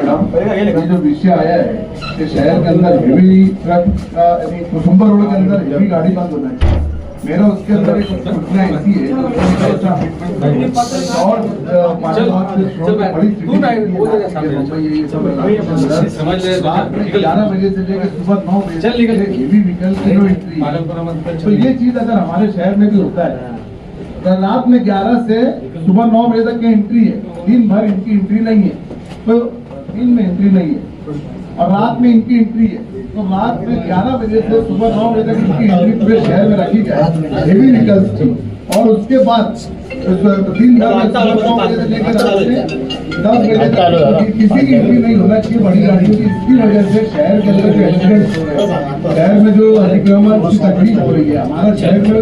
Madam, ये जो विषय आया है कि शहर के अंदर हेवी ट्रक का यानी कुसुम्बर रोड के अंदर हेवी गाड़ी बंद होना है, मेरा उसके अंदर एक सूचना ऐसी है और समझ ले 11 बजे से लेकर सुबह 9 बजे हेवी व्हीकल की जो एंट्री, तो ये चीज अगर हमारे शहर में भी होता है, रात में 11 से सुबह 9 बजे तक की एंट्री है, दिन भर इनकी एंट्री नहीं है, तो दिन में एंट्री नहीं है और रात में इनकी एंट्री है, तो रात में 11 बजे से सुबह 9 बजे तक इनकी एंट्री पूरे शहर में रखी जाए हेवी व्हीकल्स की, और उसके बाद दिन भर 9 बजे से लेकर रात में 10 बजे तक किसी की एंट्री नहीं होना चाहिए बड़ी गाड़ियों की। इसकी वजह से शहर के अंदर जो एक्सीडेंट हो रहे हैं, शहर में जो अतिक्रमण की तकलीफ हो रही है, हमारा शहर में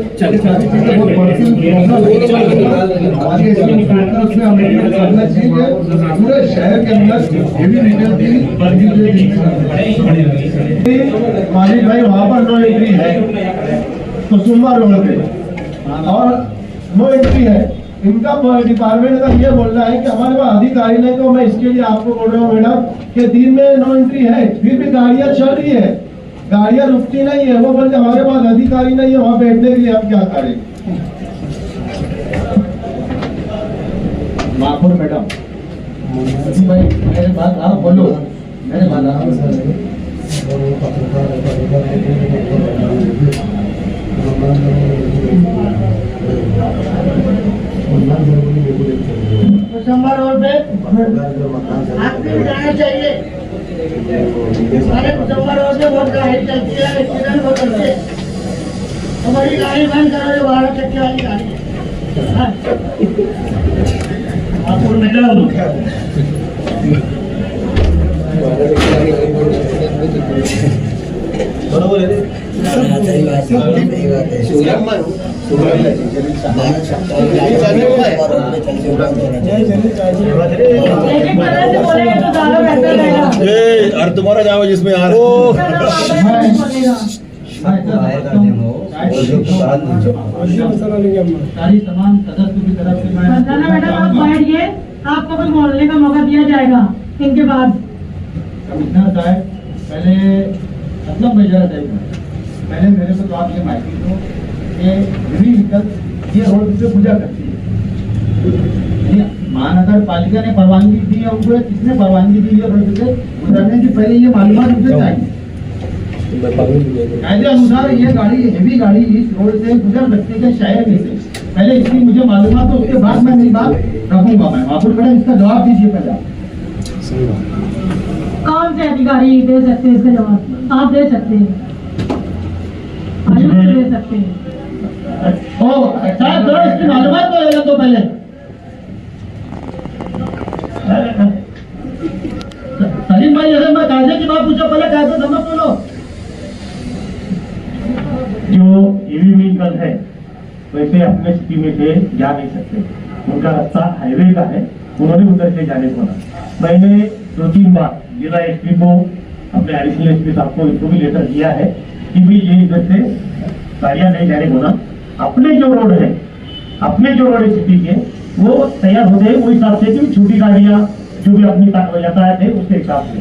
उसमें हमें करना चाहिए पूरे शहर के अंदर हेवी व्हीकल की मालिक भाई वहाँ पर नो एंट्री है कुसुम्बर रोड पे और नो एंट्री है। इनका डिपार्टमेंट का ये बोल रहा है कि हमारे पास अधिकारी नहीं, तो मैं इसके लिए आपको बोल रहा हूँ मैडम कि दिन में नो एंट्री है, फिर भी गाड़ियाँ चल रही है, गाड़ियाँ रुकती नहीं है। वो बोलते हमारे पास अधिकारी नहीं है वहाँ बैठने के लिए, हम क्या करें। माफुर मैडम भाई मेरे बात आप बोलो, मेरे बात कुसुम्बर रोड पे आपको जाना चाहिए। हमारे कुसुम्बर रोड पे बहुत गाड़ी चलती है, एक्सीडेंट बहुत होते हैं। हमारी गाड़ी बंद करो, जो 12 चक्के वाली गाड़ी है। आपको मैडम बरोबर है, और तुम्हारा जाओ जिसमें यार सारी तमाम सदस्यों की तरफ से मैडम आप बैठिए, आपको कुछ बोलने का मौका दिया जाएगा इनके बाद। कमिश्नर साहब पहले मतलब मेजर पहले मेरे को तो आप ये माहिती दो कि हेवी व्हीकल ये रोड पे पूजा करती है, महानगर पालिका ने परवानगी दी है उनको, किसने परवानगी दी है रोड से गुजरने की, पहले ये मालूमात मुझे चाहिए। कायदे अनुसार ये गाड़ी हेवी गाड़ी इस रोड से गुजर सकती है शहर में से, पहले इसकी मुझे मालूमात हो, उसके बाद मैं मेरी बात रखूंगा। मैं माफुर मैडम इसका जवाब दीजिए पहले। कौन से अधिकारी दे सकते हैं इसका जवाब? आप दे सकते हैं, आयुक्त दे सकते हैं। साहब थोड़ा इसकी मालूमात तो लेना तो पहले। सलीम भाई अगर मैं कायदे की बात पूछा, पहले कायदे समझ तो लो। जो हेवी व्हीकल है वैसे अपने सिटी में से जा नहीं सकते, उनका रास्ता हाईवे का है, उन्होंने उधर से जाने को बोला। मैंने 2-3 बार जिला एसपी को, अपने एडिशनल एसपी साहब को, इनको भी लेटर दिया है कि भी ये इधर से गाड़ियां नहीं जाने को ना। अपने जो रोड है, अपने जो रोड है सिटी के, वो तैयार होते हैं वही हिसाब से कि छोटी गाड़ियां जो भी अपनी यातायात है उसके हिसाब से।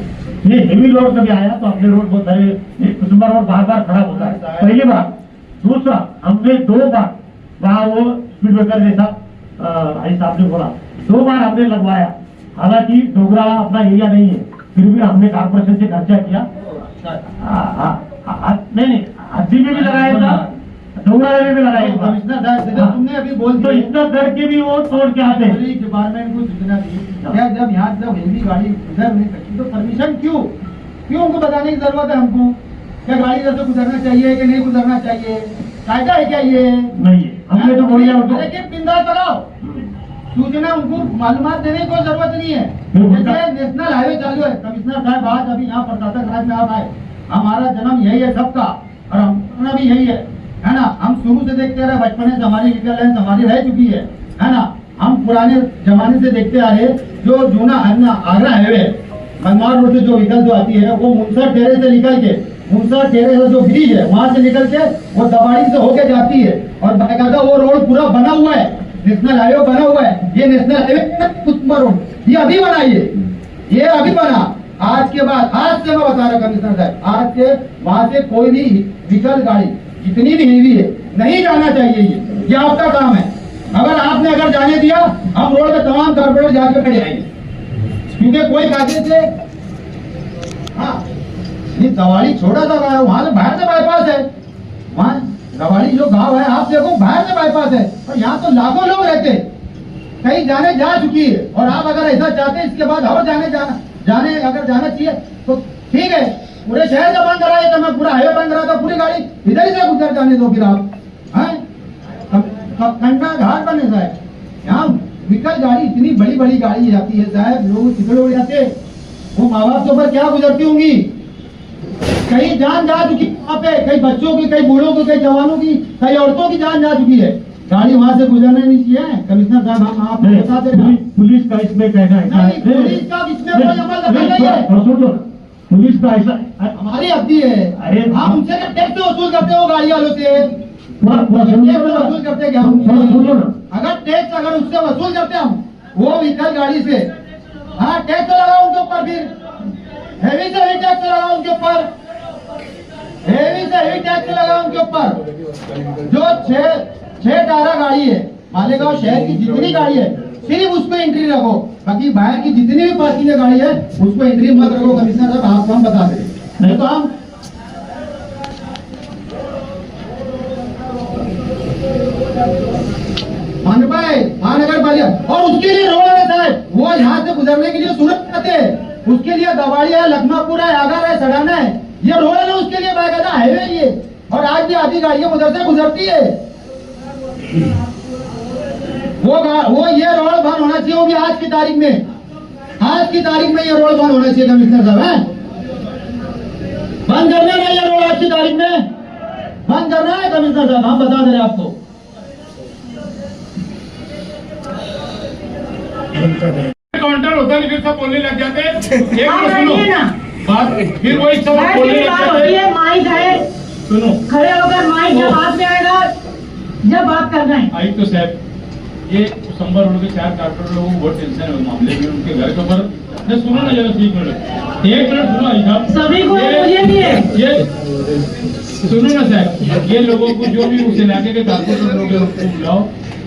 ये हेवी रोड कभी आया तो अपने रोड बहुत सारे कुसुम्बर रोड बार बार खराब होता है, पहली बार। दूसरा, हमने 2 बार वहाँ वो स्पीड ब्रेकर जैसा भाई साहब ने बोला, 2 बार हमने लगवाया। हालांकि डोगरा अपना एरिया नहीं है, फिर भी हमने कॉर्पोरेशन से खर्चा किया। नहीं हद्दी में भी लगाया था, डोगरा में भी लगाया था। तुमने अभी बोल तो इतना करके भी वो तोड़ के आते हैं। डिपार्टमेंट को सूचना दी क्या, जब यहाँ जब हेवी गाड़ी गुजर नहीं सकती तो परमिशन क्यों उनको बताने की जरूरत है हमको? क्या गाड़ी इधर से गुजरना चाहिए कि नहीं गुजरना चाहिए? कायदा है क्या ये? नहीं है, हमने तो बोलिया लेकिन बिंदास कराओ, सूचना उनको मालूमात देने की कोई जरूरत नहीं है। जैसे नेशनल हाईवे चालू है, कमिश्नर साहब आज अभी यहाँ प्रशासक राज में आप आए, हमारा जन्म यही है सबका और हमारा भी यही है ना। हम शुरू से देखते रहे, बचपन से हमारी व्हीकल लाइन हमारी रह चुकी है ना। हम पुराने जमाने से देखते आ रहे, जो जूना आगरा हाईवे मनमाड़ रोड से जो व्हीकल जो आती है वो मुनसर डेरे से निकल के, मुनसर डेरे का जो ब्रिज है वहां से निकल के वो दवाड़ी से होके जाती है और बाकायदा वो रोड पूरा बना हुआ है, नेशनल हाईवे बना हुआ है। ये नेशनल हाईवे कुसुम्बर रोड ये अभी बनाई है, ये अभी बना, आज के बाद, आज से मैं बता रहा कमिश्नर साहब, आज के वहां से कोई भी व्हीकल गाड़ी जितनी भी हेवी है नहीं जाना चाहिए। ये आपका काम है। अगर जाने दिया, हम रोड पे तमाम कारपोरेटर जाके खड़े आएंगे, क्योंकि कोई कागज से, हाँ, ये दवाड़ी छोटा सा गाँव, वहां से बाहर से बाईपास है, वहां दवाड़ी जो गांव है आप देखो बाहर से बाईपास है, और यहाँ तो लाखों लोग रहते, कहीं जाने जा चुकी है, और आप अगर ऐसा चाहते हैं इसके बाद और जाने अगर जाना चाहिए तो ठीक है, पूरे शहर का बंद कराए तो मैं पूरा हाईवे बंद करा था, पूरी गाड़ी इधर ही से गुजर जाने दो फिर आप, कंटा घाट बने साहब, यहाँ व्हीकल गाड़ी इतनी बड़ी बड़ी गाड़ी जाती है साहब, लोग चिकड़े हो जाते, वो माँ बाप के ऊपर क्या गुजरती होंगी, कहीं जान जा चुकी वहाँ पे, कई बच्चों की, कई बूढ़ों की, कई जवानों की, कई औरतों की जान जा चुकी है, गाड़ी वहाँ से गुजरने नहीं चाहिए। कमिश्नर साहब हम आप बता दे, पुलिस का इसमें कहना है, पुलिस का इसमें कोई अमल दखल नहीं है, पुलिस का ऐसा हमारी हद्दी है। अरे हम उनसे टैक्स वसूल करते हो गाड़ी वालों से, वसूल करते क्या अगर टैक्स अगर उससे वसूल करते हम वो व्हीकल गाड़ी से, हाँ टैक्स लगाओ उनके ऊपर, फिर हेवी से हेवी टैक्स लगाओ उनके ऊपर, हेवी से हेवी टैक्स लगाओ उनके ऊपर। जो छह टारा गाड़ी है मालेगांव शहर की जितनी गाड़ी है सिर्फ उस पर एंट्री रखो, बाकी बाहर की जितनी भी पार्किंग गाड़ी है उस पर एंट्री मत रखो। कमिश्नर साहब आपको हम बता दें, नहीं तो हम महानगर पालिका, और उसके लिए रोड रहता है, वो यहाँ से गुजरने के लिए सूरत जाते हैं, उसके लिए दवाड़िया है, लखमापुर है, आगर है, सड़ाना है, ये रोड है ना, उसके लिए बाकायदा हाईवे ये, और आज भी आधी गाड़ियां उधर से गुजरती है। वो ये रोड बंद होना चाहिए, वो भी आज की तारीख में, आज की तारीख में ये रोड बंद होना चाहिए। कमिश्नर साहब है, बंद करना है ये रोड, आज की तारीख में बंद करना है कमिश्नर साहब, हम बता दे रहे आपको। काउंटर होता है, फिर सब बोलने लग जाते हैं, एक सुनो बात, फिर वही सब बोलने लग जाते हैं। माइक है, सुनो, खड़े होकर माइक जब हाथ में आएगा जब बात करना है। आई तो साहब, ये संबर रोड के 4 कारपोरेटर लोगों को बहुत टेंशन है उस मामले में, उनके घर के ऊपर। सुनो ना जरा, 1 मिनट सुनो आई साहब, सभी को मुझे नहीं है, ये सुनो ना साहब, ये लोगों को जो भी उस इलाके के कारपोरेटर लोग हैं उनको बुलाओ,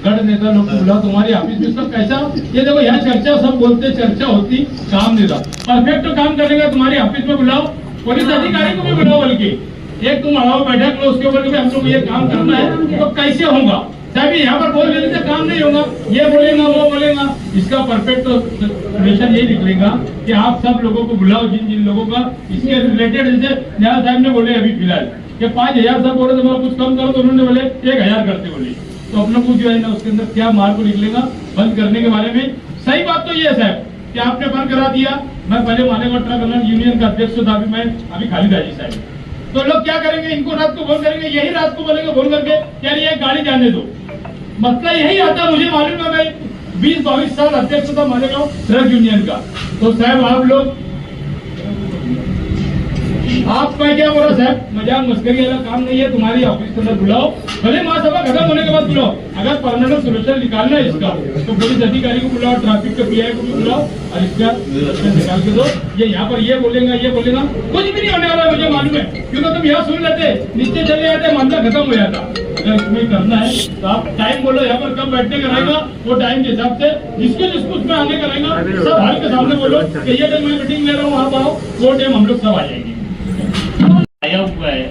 गढ़ नेता लोग को बुलाओ, तुम्हारी ऑफिस में सब कैसा, ये देखो यहाँ चर्चा सब बोलते, चर्चा होती, काम नहीं रहा, परफेक्ट काम करेगा, तुम्हारी ऑफिस में बुलाओ, पुलिस अधिकारी को भी बुलाओ, बल्कि एक तुम अलावा बैठक लो, उसके ऊपर हम लोग ये काम करना है, तो कैसे होगा साहब, यहाँ पर बोल देने से काम नहीं होगा, ये बोलेगा वो बोलेगा, इसका परफेक्ट सोल्यूशन यही निकलेगा कि आप सब लोगों को बुलाओ, जिन जिन लोगों का इसके रिलेटेड, जैसे न्याय साहब ने बोले अभी फिलहाल कि 5000 सब बोले तो कुछ कम करो, तो उन्होंने बोले 1000 करते बोले, तो अपने को जो है ना उसके अंदर क्या मार्ग निकलेगा बंद करने के बारे में। सही बात तो ये है साहब कि आपने बंद करा दिया, मैं पहले मालेगांव ट्रक ओनर यूनियन का अध्यक्ष था, अभी मैं अभी खालिद हाजी साहब, तो लोग क्या करेंगे, इनको रात को फोन करेंगे, यही रात को बोलेंगे फोन करके यार ये गाड़ी जाने दो, मसला यही आता। मुझे मालूम है, मैं 20-22 साल अध्यक्ष था मालेगांव ट्रक यूनियन का, तो साहब आप लोग, आप मैं क्या बोला साहब, मजाक मस्करी वाला काम नहीं है, तुम्हारी ऑफिस के अंदर बुलाओ, भले महासभा खत्म होने के बाद बुलाओ, अगर परमानेंट सोल्यूशन निकालना है इसका तो पुलिस अधिकारी को बुलाओ, ट्रैफिक के पीआई को भी बुलाओ, और इसका सोल्यूशन निकाल के दो। ये यहाँ पर ये बोलेगा कुछ भी नहीं होने वाला, मुझे मालूम है, क्योंकि तुम यहाँ सुन लेते, नीचे चले जाते, मामला खत्म हो जाता। अगर इसमें करना है तो आप टाइम बोलो, यहाँ पर कब बैठने का रहेगा, वो टाइम के हिसाब से जिसको उसमें आने का रहेगा, सब हॉल के सामने बोलो कि ये टाइम मैं मीटिंग ले रहा हूँ, वहाँ पर आओ, वो टाइम हम लोग सब आ जाएंगे। आया हुआ है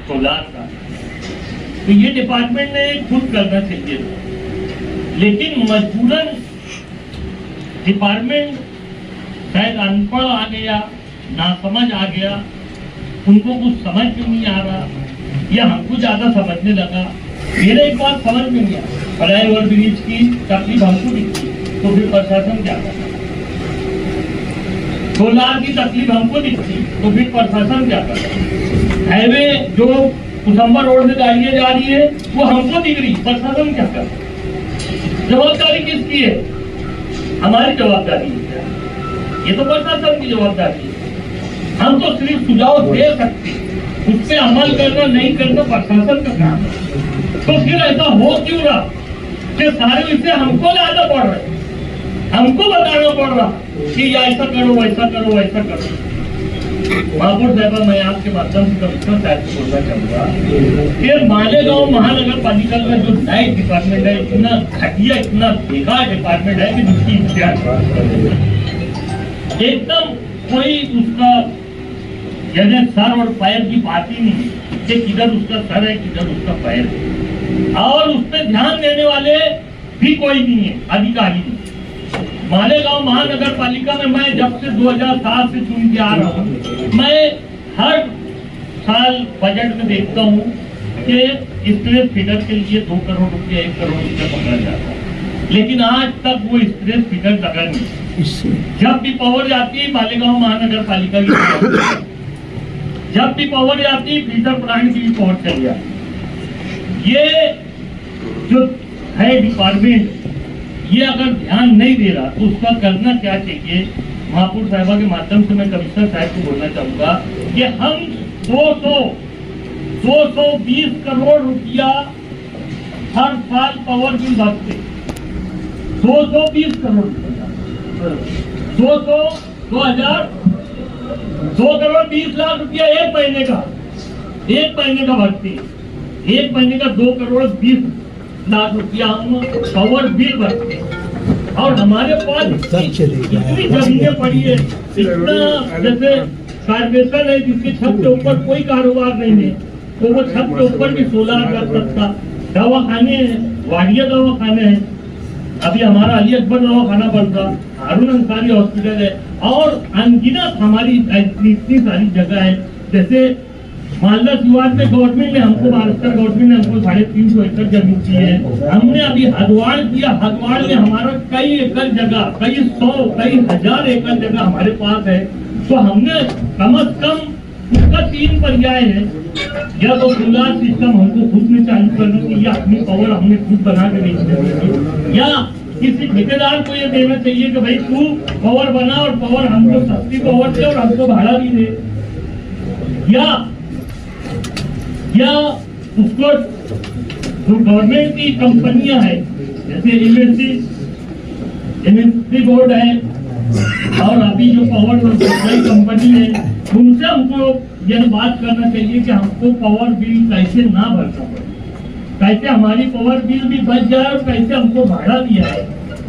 सोलार का, तो ये डिपार्टमेंट ने खुद करना चाहिए, लेकिन मजबूरन डिपार्टमेंट शायद अनपढ़ आ गया, नासमझ आ गया, उनको कुछ समझ क्यों नहीं आ रहा, या हमको ज्यादा समझने लगा। मेरा एक बात समझ में नहीं आया, फ्लाईओवर ब्रिज की तकलीफ हमको दिखती, तो फिर प्रशासन क्या करता, सोलार की तकलीफ हमको दिखती, तो फिर प्रशासन क्या करता, हाईवे जो कुसम्बर रोड से गाड़ियां जा रही है वो हमको दिख रही, प्रशासन क्या करता। जवाबदारी किसकी है, हमारी जवाबदारी है, ये तो प्रशासन की जवाबदारी है। हम तो सिर्फ सुझाव दे सकते, उस पर अमल करना नहीं करना प्रशासन का काम है। तो फिर ऐसा हो क्यों रहा कि सारे विषय हमको ज्यादा पड़ रहे, हमको बताना पड़ रहा कि ऐसा करो वैसा करो वैसा करो। महापौर साहब, मैं आपके माध्यम से कमिश्नर साहब से बोलना चाहूंगा कि मालेगांव महानगर पालिका का जो नए डिपार्टमेंट है, इतना घटिया इतना बेकार डिपार्टमेंट है कि जिसकी इम्तियाज एकदम कोई उसका यानी सर और पैर की बात ही नहीं है कि किधर उसका सर है किधर उसका पैर है, और उस पर ध्यान देने वाले भी कोई नहीं है, अधिकारी नहीं। मालेगांव महानगर पालिका में मैं जब से 2007 से चुन के आ रहा हूँ, मैं हर साल बजट में देखता हूँ कि स्ट्रेस फीडर के लिए 2 करोड़ रुपया 1 करोड़ रुपया पकड़ा जाता है, लेकिन आज तक वो स्ट्रेस फीडर लगा नहीं। जब भी पावर जाती है मालेगांव महानगर पालिका की, जब भी पावर जाती है फीडर प्लांट की भी पावर चली जाती। ये जो है डिपार्टमेंट, ये अगर ध्यान नहीं दे रहा तो उसका करना क्या चाहिए। महापौर साहिबा के माध्यम से मैं कमिश्नर साहब को बोलना चाहूंगा कि हम 220 करोड़ रुपया हर साल पावर बिल भरते, 220 करोड़ रुपया, 2 करोड़ 20 लाख रुपया एक महीने का भरते, एक महीने का 2 करोड़ 20 लाख रुपया हम पावर बिल भरते, और हमारे पास इतनी जमीनें पड़ी है, इतना जैसे कारपोरेशन है जिसके छत के ऊपर कोई कारोबार नहीं है, तो वो छत के ऊपर भी सोलर कर सकता। दवाखाने हैं, वाडिया दवाखाने हैं, अभी हमारा अली अकबर दवाखाना बनता, हारून अंसारी हॉस्पिटल है, और अनगिनत हमारी इतनी सारी जगह है। जैसे मालदा सिवान में गवर्नमेंट ने हमको, महाराष्ट्र गवर्नमेंट ने हमको 350 एकड़ जमीन दी है। हमने अभी हदवाड़ किया, हदवाड़ में हमारा कई एकड़ जगह, कई 100 कई हजार एकड़ जगह हमारे पास है। तो हमने कम से कम उसका 3 पर्याय है, या तो सोलर सिस्टम हमको खुद में चालू करना चाहिए, अपनी पावर हमने खुद बना के बेचनी चाहिए, या किसी ठेकेदार को ये देना चाहिए कि भाई तू पावर बना और पावर हमको सस्ती पावर दे और हमको भाड़ा भी दे, या उसको जो गवर्नमेंट की कंपनियां हैं जैसे एमएससी बोर्ड है और अभी जो पावर कंपनी है, उनसे हमको यह बात करना चाहिए कि हमको पावर बिल कैसे ना भरना पड़े, कैसे हमारी पावर बिल भी बच जाए और कैसे हमको भाड़ा दिया है,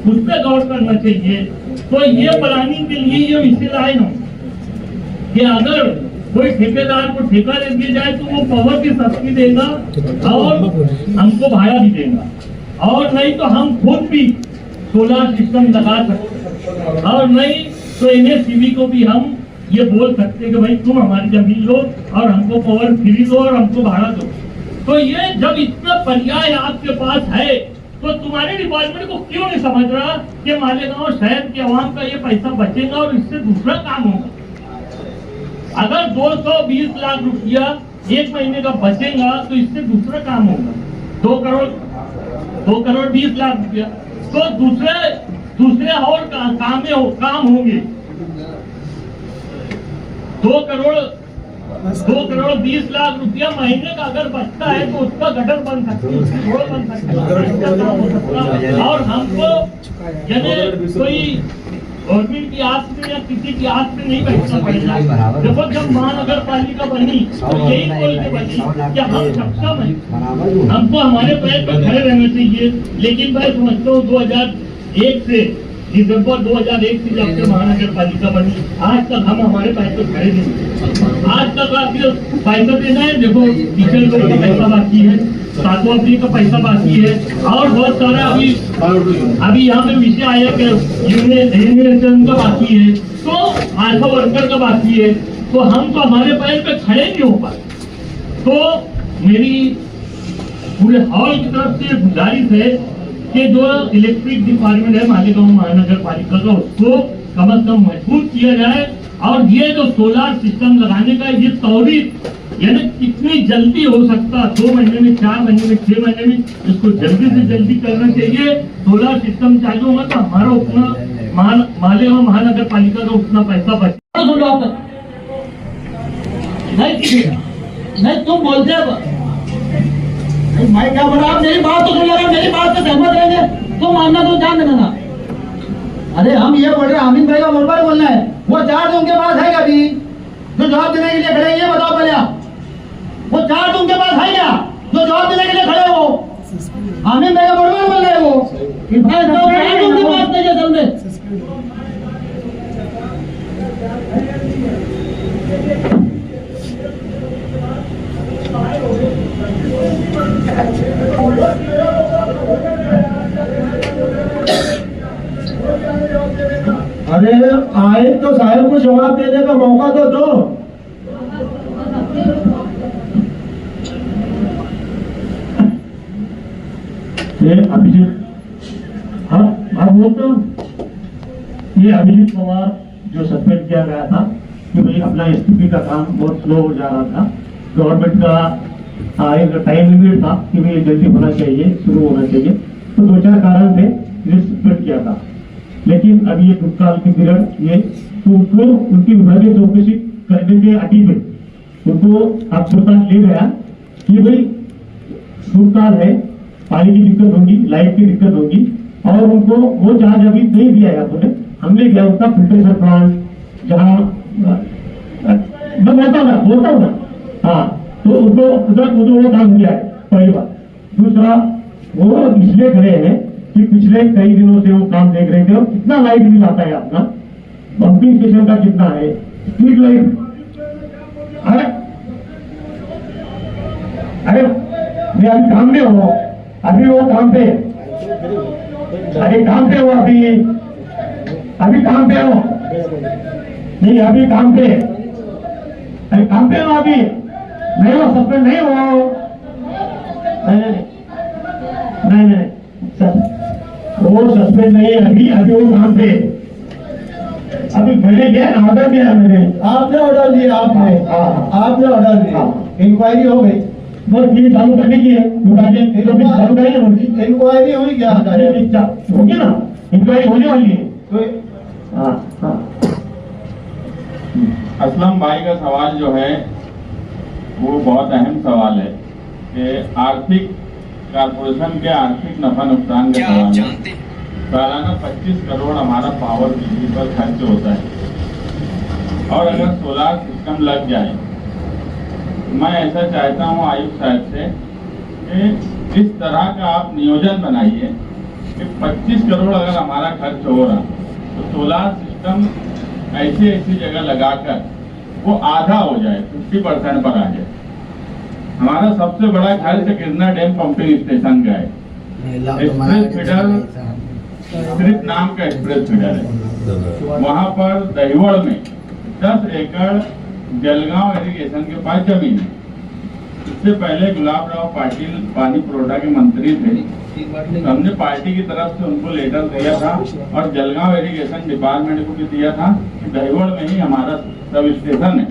उस पर गौर करना चाहिए। तो ये प्लानिंग के लिए ये विषय लाए हो कि अगर कोई ठेकेदार को ठेका दे दिया जाए तो वो पावर भी सस्ती देगा और हमको भाड़ा भी देगा, और नहीं तो हम खुद भी सोलर सिस्टम लगा सकते, और नहीं तो एनएससीबी को भी हम ये बोल सकते हैं कि भाई तुम हमारी जमीन लो और हमको पावर फ्री दो और हमको भाड़ा दो। तो ये जब इतना पर्याय आपके पास है तो तुम्हारे डिपार्टमेंट को क्यों नहीं समझ रहा कि मालेगांव शहर के आवाम का ये पैसा बचेगा और इससे दूसरा काम होगा। अगर 220 लाख रुपया एक महीने का बचेगा तो इससे दूसरा काम होगा, 2 करोड़ 20 लाख रुपया, तो दूसरे और काम होंगे। 2 करोड़ 20 लाख रुपया महीने का अगर बचता है तो उसका गटर बन सकता है, रोड बन सकता है, और हमको यानी कोई गवर्नमेंट की आस में या किसी की आस में नहीं बैठना पड़ेगा। देखो जब महानगर पालिका बनी तो यही बोल के बनी कि हम सक्षम हैं, हमको हमारे पैर पर खड़े रहना चाहिए। लेकिन मैं समझता हूँ 2001 से दिसंबर 2001 से जब से महानगर पालिका बनी आज तक हम हमारे पैर पर खड़े नहीं। आज तक आपको पैसा देना है, देखो टीचर लोगों का पैसा बाकी है, 7वां फ्री का पैसा बाकी है, और बहुत सारा अभी यहाँ पे विषय आया कि यूनियन का बाकी है, तो आशा वर्कर का बाकी है, तो हम तो हमारे पैर पे खड़े नहीं हो पाए। तो मेरी पूरे हॉल की तरफ से गुजारिश है कि जो इलेक्ट्रिक डिपार्टमेंट है मालेगांव महानगर पालिका का, उसको कम से कम मजबूत किया जाए, और ये जो सोलर सिस्टम लगाने का ये त्वरित यानी कितनी जल्दी हो सकता, 2 महीने में, 4 महीने में, 6 महीने में, इसको जल्दी से जल्दी करना चाहिए। सोलर सिस्टम चालू होगा तो हमारा उतना मालेगांव महानगर पालिका का उतना पैसा बचेगा। नहीं तुम बोलते मैं क्या बोला, आप मेरी बात तो सुन लेना, मेरी बात से सहमत रहेंगे तो मानना तो जान देना। अरे हम ये बोल रहे हैं, आमिन भाई का बराबर बोलना है। वो चार्ज उनके पास है क्या अभी जो जवाब देने के लिए खड़े हैं? ये बताओ पहले आप, वो चार्ज उनके पास है क्या जो जवाब देने के लिए खड़े हो? आमिन भाई का बराबर बोल रहे हैं वो, चार्ज उनके पास नहीं है असल में। अरे आए तो साहब को जवाब देने का मौका तो दो। ये अभिजीत, हाँ हाँ बोलता हूँ, ये अभिजीत पवार जो सस्पेंड किया गया था कि भाई अपना एसपीपी का काम बहुत स्लो हो जा रहा था, गवर्नमेंट का एक टाइम लिमिट था कि भाई जल्दी होना चाहिए, शुरू होना चाहिए, तो दो चार कारण थे जिसे सस्पेंड किया था। लेकिन अब ये दुष्काल के पीरियड ये तो उनको उनकी विभागीय चौकसी करने के अटी पे उनको अस्पताल ले गया कि भाई दुष्काल है, पानी की दिक्कत होगी, लाइट की दिक्कत होगी, और उनको वो चार्ज अभी नहीं दिया है आपने। हमने किया उनका फिल्ट्रेशन प्लांट जहाँ मैं बोलता हूँ ना, हाँ, तो उनको उधर वो काम किया है पहली बात। दूसरा, वो इसलिए खड़े हैं कि पिछले कई दिनों से वो काम देख रहे थे और कितना लाइट बिल आता है अपना, पंपिंग स्टेशन का कितना है, स्ट्रीट लाइट, अरे मैं अभी काम में हूँ, अभी वो काम पे, अरे काम पे हो, अभी काम पे हो, नहीं अभी काम पे, अरे काम पे हो, अभी नहीं हो, सस्पेंड नहीं हो, नहीं सर, वो सस्पेंड नहीं है, अभी वो काम पे, अभी मैंने क्या ऑर्डर दिया, मैंने आपने ऑर्डर दिया, आपने ऑर्डर दिया, इंक्वायरी हो गई, बस ये चालू करने की है, चालू करेंगे, इंक्वायरी हुई क्या होगी ना, इंक्वायरी होने वाली है। असलम भाई का सवाल जो है वो बहुत अहम सवाल है कि आर्थिक कारपोरेशन के आर्थिक नफा नुकसान का सवाल है। सालाना 25 करोड़ हमारा पावर बिजली पर खर्च होता है, और अगर सोलार सिस्टम लग जाए, मैं ऐसा चाहता हूं आयुक्त साहब से कि इस तरह का आप नियोजन बनाइए कि 25 करोड़ अगर हमारा खर्च हो रहा तो सोलार सिस्टम ऐसी जगह लगाकर वो आधा हो जाए, 50% पर आ जाए। हमारा सबसे बड़ा खर्च गिरना डैम पंपिंग स्टेशन का है। एक्सप्रेस फीडर सिर्फ नाम का एक्सप्रेस फीडर है। वहां पर दहिवड़ में 10 एकड़ जलगांव इरिगेशन के पास जमीन है। इससे पहले गुलाब राव पाटिल पानी पुरोठा के मंत्री थे, हमने पार्टी की तरफ से उनको लेटर दिया था और जलगांव इरिगेशन डिपार्टमेंट को भी दिया था कि दहिवड़ में ही हमारा सब स्टेशन है,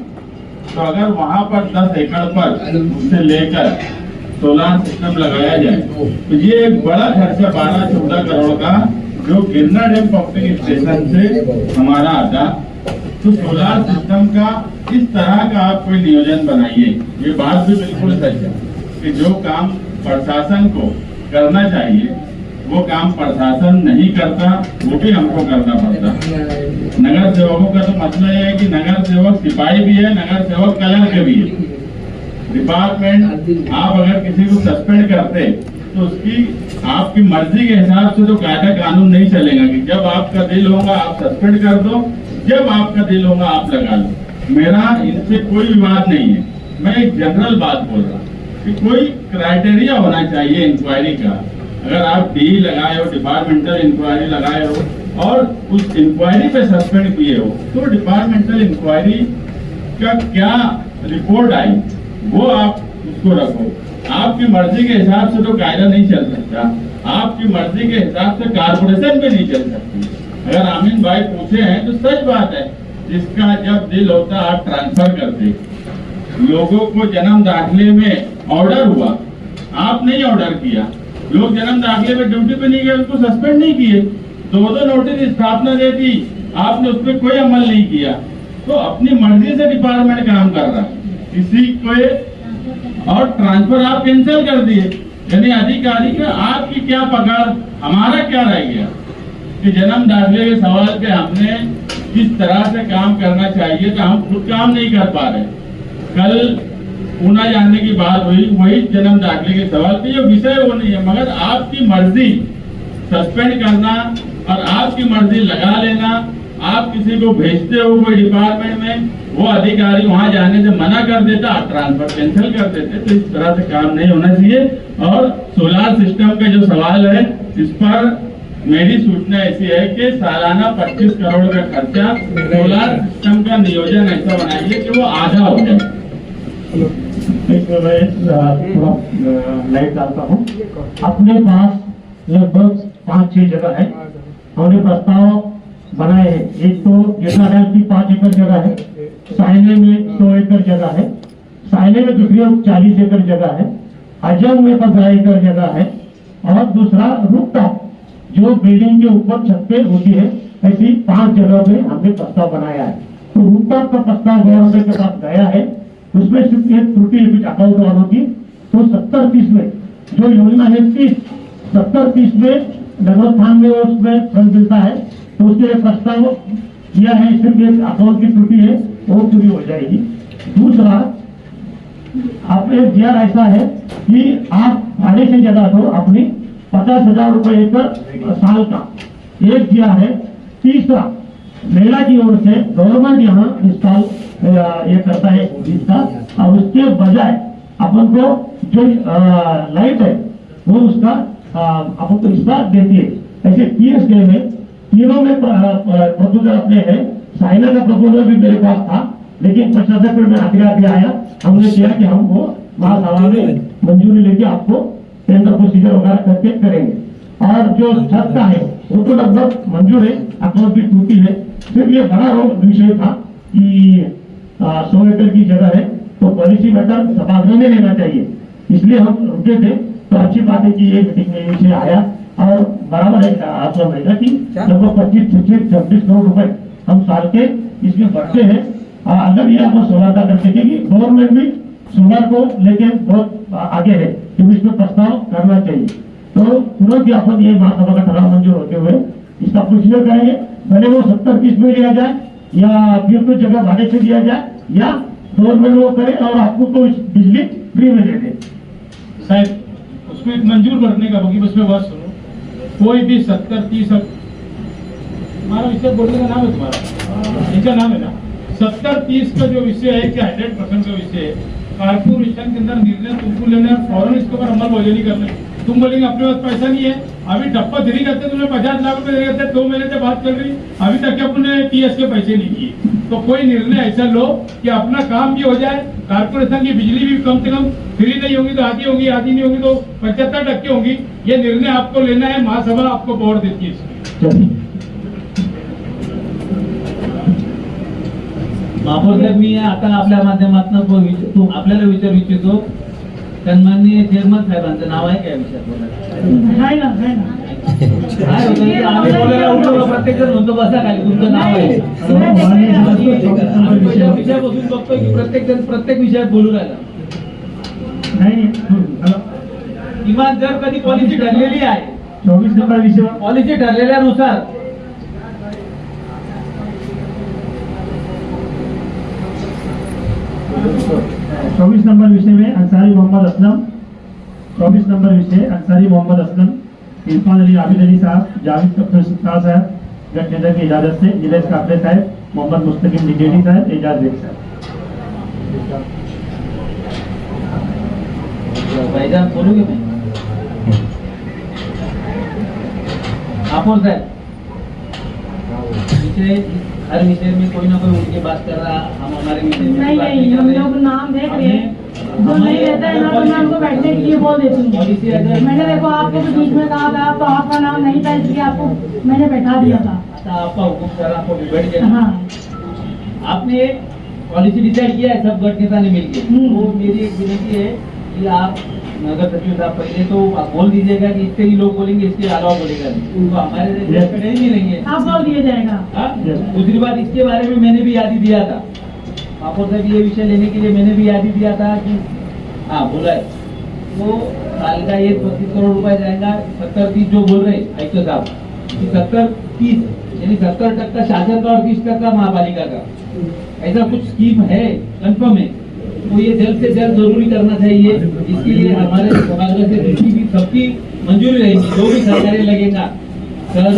तो अगर वहां पर 10 एकड़ पर उससे लेकर सोलार सिस्टम लगाया जाए तो ये एक बड़ा खर्चा 12-14 करोड़ का जो गिरना डैम पंपिंग स्टेशन से हमारा आता। तो सोलार सिस्टम का इस तरह का आप कोई नियोजन बनाइए। ये बात भी बिल्कुल सच है कि जो काम प्रशासन को करना चाहिए वो काम प्रशासन नहीं करता, वो भी हमको करना पड़ता। नगर सेवकों का तो मसला ये है कि नगर सेवक सिपाही भी है, नगर सेवक कलर के भी है। डिपार्टमेंट आप अगर किसी को सस्पेंड करते तो उसकी आपकी मर्जी के हिसाब से तो कायदा कानून नहीं चलेगा कि जब आपका दिल होगा आप सस्पेंड कर दो, जब आपका दिल होगा आप लगा लो। मेरा इनसे कोई विवाद नहीं है, मैं एक जनरल बात बोल रहा हूँ कि कोई क्राइटेरिया होना चाहिए इंक्वायरी का। अगर आप डी लगाए हो, डिपार्टमेंटल इंक्वायरी लगाए हो और उस इंक्वायरी पे सस्पेंड किए हो, तो डिपार्टमेंटल इंक्वायरी का क्या रिपोर्ट आई वो आप उसको रखो। आपकी मर्जी के हिसाब से तो कायदा नहीं चल सकता, आपकी मर्जी के हिसाब से कारपोरेशन भी नहीं चल सकती। अगर आमिन भाई पूछे हैं तो सच बात है, जिसका जब दिल होता आप ट्रांसफर करते। लोगों को जन्म दाखिले में ऑर्डर हुआ, आप नहीं ऑर्डर किया, लोग जन्म दाखिले में ड्यूटी पे नहीं गए, उनको सस्पेंड नहीं किए, 2 नोटिस स्थापना दे दी, आपने उस पर कोई अमल नहीं किया। तो अपनी मर्जी से डिपार्टमेंट काम कर रहा है, किसी को और ट्रांसफर आप कैंसिल कर दिए, यानी अधिकारी का आपकी क्या पकड़, हमारा क्या रह गया। कि जन्म दाखिले के सवाल पे हमने किस तरह से काम करना चाहिए तो हम खुद काम नहीं कर पा रहे। कल ऊना जानने की बात हुई, वही जन्म दाखिले के सवाल पे, ये विषय वो नहीं है, मगर आपकी मर्जी सस्पेंड करना और आपकी मर्जी लगा लेना, आप किसी को भेजते हो कोई डिपार्टमेंट में, वो अधिकारी वहां जाने से मना कर देता, आप ट्रांसफर कैंसिल कर देते, तो इस तरह से काम नहीं होना चाहिए। और सोलार सिस्टम का जो सवाल है, इस पर मेरी सूचना ऐसी है कि सालाना 25 करोड़ का खर्चा सोलार सिस्टम का नियोजन ऐसा बनाइए कि वो आधा हो जाए। इसमें मैं थोड़ा लाइट डालता हूँ। अपने पास लगभग 5-6 जगह है, हमने प्रस्ताव बनाए हैं। एक तो जेठा डैम की 5 एकड़ जगह है, साइने में 100 एकड़ जगह है, साइने में दूसरी 40 एकड़ जगह है, अजम में 15 एकड़ जगह है, और दूसरा रूफटॉप जो बिल्डिंग के ऊपर छत पे होती है, ऐसी 5 जगह पे हमने प्रस्ताव बनाया है। तो रूफटॉप का प्रस्ताव गवर्नमेंट के पास गया है, उसमें सिर्फ एक त्रुटि है कुछ अकाउंट वालों की। तो 70-30 में जो योजना है 70-30 में नगरोत्थान में उसमें फंड मिलता है, तो उसके लिए प्रस्ताव किया है, सिर्फ एक अकाउंट की त्रुटि है, वो पूरी हो जाएगी। दूसरा, आप एक जीआर ऐसा है कि आप भाड़े से जगह दो अपनी 50,000 रुपए एकड़ साल का, एक जीआर है। तीसरा, मेला की ओर से गवर्नमेंट यहाँ इंस्टॉल ये करता है इसका, और उसके बजाय अपन को जो लाइट है वो उसका अपन को हिस्सा देती है। ऐसे 3 स्कीम है, तीनों में प्रपोजल अपने हैं। साइना का प्रपोजल भी मेरे पास था, लेकिन प्रशासक में आगे आया, हमने किया कि हम वो महासभा में मंजूरी लेके आपको टेंडर प्रोसीजर वगैरह करके करेंगे। और जो छत का है वो तो लगभग मंजूर है, अकाउंट भी टूटी है। सिर्फ ये बड़ा विषय था कि 100 एकड़ की जगह है, तो पॉलिसी मैटर सभागृह में लेना चाहिए, इसलिए हम रुके थे। तो अच्छी बात है कि ये मीटिंग में विषय आया, और बराबर है आपको रहेगा कि लगभग 25-26 करोड़ रुपए हम साल के इसमें बढ़ते हैं। अगर ये आपको सोलर का करते कि गवर्नमेंट भी सोलर को लेके बहुत आगे है, क्योंकि इसमें प्रस्ताव करना चाहिए। तो तुरंत ही अपन ये महासभा का ठराव मंजूर होते हुए इसका प्रोसीजर करेंगे, भले वो 70-30 में लिया जाए या फिर कुछ जगह भाड़े से दिया जाए, या गवर्नमेंट वो करे और आपको तो बिजली फ्री में दे दे। साहब, उसको एक मंजूर करने का होगी, उसमें बात सुनो। कोई भी 70-30, हमारा विषय बोलने का नाम है तुम्हारा, इनका नाम है ना, 70-30 का जो विषय है कि 100% का विषय है, कारपोरेशन के अंदर निर्णय तुमको लेना है, फौरन इसके ऊपर अमल हो नहीं करना। तुम बोलेंगे अपने पास पैसा नहीं है, अभी टप्पा देरी करते तुम्हें 50 लाख रुपए देते, 2 महीने से बात चल रही, अभी तक अपने टीएस के पैसे नहीं दिए। तो कोई निर्णय ऐसा लो कि अपना काम भी हो जाए, कारपोरेशन की बिजली भी कम से कम फ्री नहीं होगी तो आधी होगी, आधी नहीं होगी तो 75% होगी। ये निर्णय आपको लेना है, महासभा आपको पावर देती है इसमें। महापौर साहेब, मी आता आपल्या माध्यमातून आपल्याला विचारू इच्छितो, सन्माननीय चेअरमन साहेबांचं नाव आहे काय विषयात? है ना, है ना। काय होतं, आम्ही बोलायला उठलो, प्रत्येक जण म्हणतो बसा खाली, तुमचं नाव आहे। आम्ही पहिल्या विषयापासून बघतोय की प्रत्येक जण प्रत्येक विषयात बोलू राहिला। किमान जर कधी पॉलिसी ठरलेली आहे, 24 नंबर विषय, पॉलिसी ठरलेल्यानुसार 24 नंबर विषय में अंसारी मोहम्मद असलम, 24 नंबर विषय अंसारी मोहम्मद असलम, इरफान अली आबिद अली साहब, जावेद कपूर साहब, गठनेता की इजाजत से जिलेश काफले साहब, मोहम्मद मुस्तकिम निगेरी साहब, एजाज बेग साहब। भाईजान बोलोगे मैं? महापौर साहब, विषय हर विषय में कोई ना कोई उठ के बात कर रहा, हम हमारे विषय में नहीं बात नहीं, कर हम रहे। लोग नाम देख रहे हैं, जो नहीं रहता है ना तो मैं उनको बैठने के लिए बोल देती हूँ। मैंने देखो आपको भी बीच में कहा था, तो आपका नाम नहीं था, इसलिए आपको मैंने बैठा दिया था। आता आपका हुकुम सर, आपको बैठ गया। हाँ, आपने पॉलिसी डिसाइड किया है सब गठ नेता ने मिलकर, तो मेरी एक विनती है कि आप नगर सचिव साहब पहले तो आप बोल दीजिएगा कि इतने ही लोग बोलेंगे, इसके अलावा बोलेगा नहीं, उनको हमारे नहीं रहेंगे, आप बोल दिया जाएगा। दूसरी बात, इसके बारे में मैंने भी याद ही दिया था, महापौर साहब ये विषय लेने के लिए मैंने भी याद ही दिया था कि हाँ बोला है, तो साल का ये 25 करोड़ रुपए जाएगा। 70-30 जो बोल रहे आयुक्त साहब, 70 30 यानी 70% शासन का और 30% महापालिका का, ऐसा कुछ स्कीम है कंफर्म है, तो ये जल्द से जल्द जरूरी करना चाहिए। इसके लिए हमारे सभागृह से जितनी भी सबकी मंजूरी रहेगी, जो भी सरकारी लगेगा सर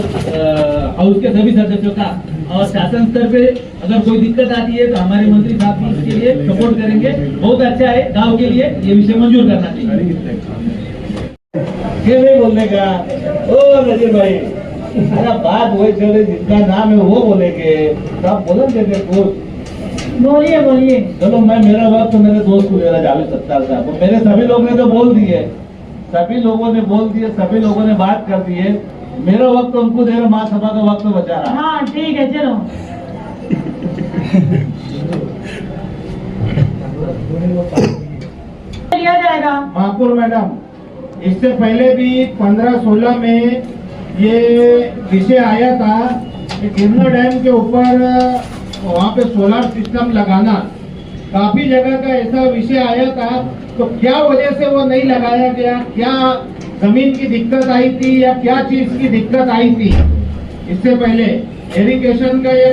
हाउस के सभी सदस्यों का, और शासन स्तर पे अगर कोई दिक्कत आती है तो हमारे मंत्री साहब भी इसके लिए सपोर्ट करेंगे। बहुत अच्छा है, गांव के लिए ये विषय मंजूर करना चाहिए। ये नहीं बोलने का ओ नजीर भाई, अरे बात वही चले, जिसका नाम है वो बोलेंगे, तो आप बोलन देते कुछ। बोलिए बोलिए। चलो मैं मेरा वक्त तो मेरे दोस्त को दे रहा जावेद सत्तार साहब को, मेरे सभी लोग ने तो बोल दिए, सभी लोगों ने बोल दिए, सभी लोगों ने बात कर दी है, मेरा वक्त तो उनको दे रहा, महासभा का वक्त तो बचा रहा। हाँ ठीक है चलो। लिया जाएगा। महापौर मैडम, इससे पहले भी 15-16 में ये विषय आया था कि गिरना डैम के ऊपर वहाँ पे सोलर सिस्टम लगाना, काफी जगह का ऐसा विषय आया था, तो क्या वजह से वो नहीं लगाया गया, क्या जमीन की दिक्कत आई थी या क्या चीज की दिक्कत आई थी? इससे पहले इरिगेशन का ये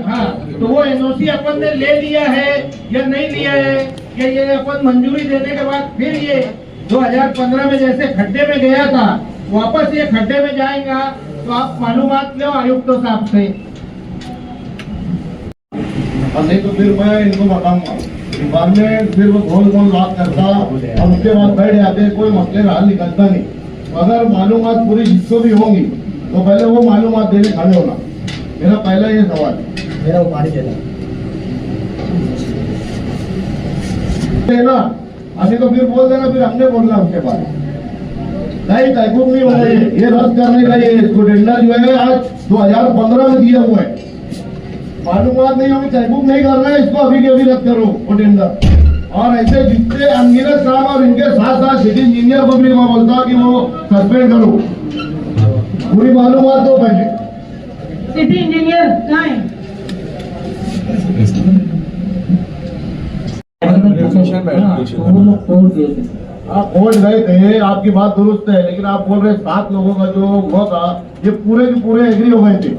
हाँ, तो वो एनओसी अपन ने ले लिया है या नहीं लिया है, या ये अपन मंजूरी देने के बाद फिर ये 2015 में जैसे खड्डे में गया था वापस ये खड्डे में जाएगा? तो आप मालूमात लो आयुक्त साहब से। और नहीं तो फिर मैं इनको बताऊंगा, बाद में फिर वो गोल गोल बात करता और उसके बाद बैठ जाते, कोई मसले का हल निकलता नहीं। अगर मालूमात पूरी जिसको भी होंगी तो पहले वो मालूमात देने खड़े होना, मेरा पहला ये सवाल है ना। अभी तो फिर बोल देना, फिर हमने बोलना उसके बाद नहीं तहकूक नहीं होगा, ये रद्द करने का ये इसको टेंडर जो है आज 2015 में दिया हुआ है, मालूमात नहीं होगी, तहकूक नहीं करना है, इसको अभी के अभी रद्द करो वो टेंडर। और ऐसे जितने अनगिनत काम और इनके साथ साथ सिटी इंजीनियर को भी मैं बोलता कि वो सस्पेंड करो, पूरी मालूमात दो पहले। सिटी इंजीनियर कहाँ है? आप बोल रहे थे, आपकी बात दुरुस्त है, लेकिन आप बोल रहे 7 लोगों का जो हुआ था ये पूरे के पूरे एग्री हो गए थे,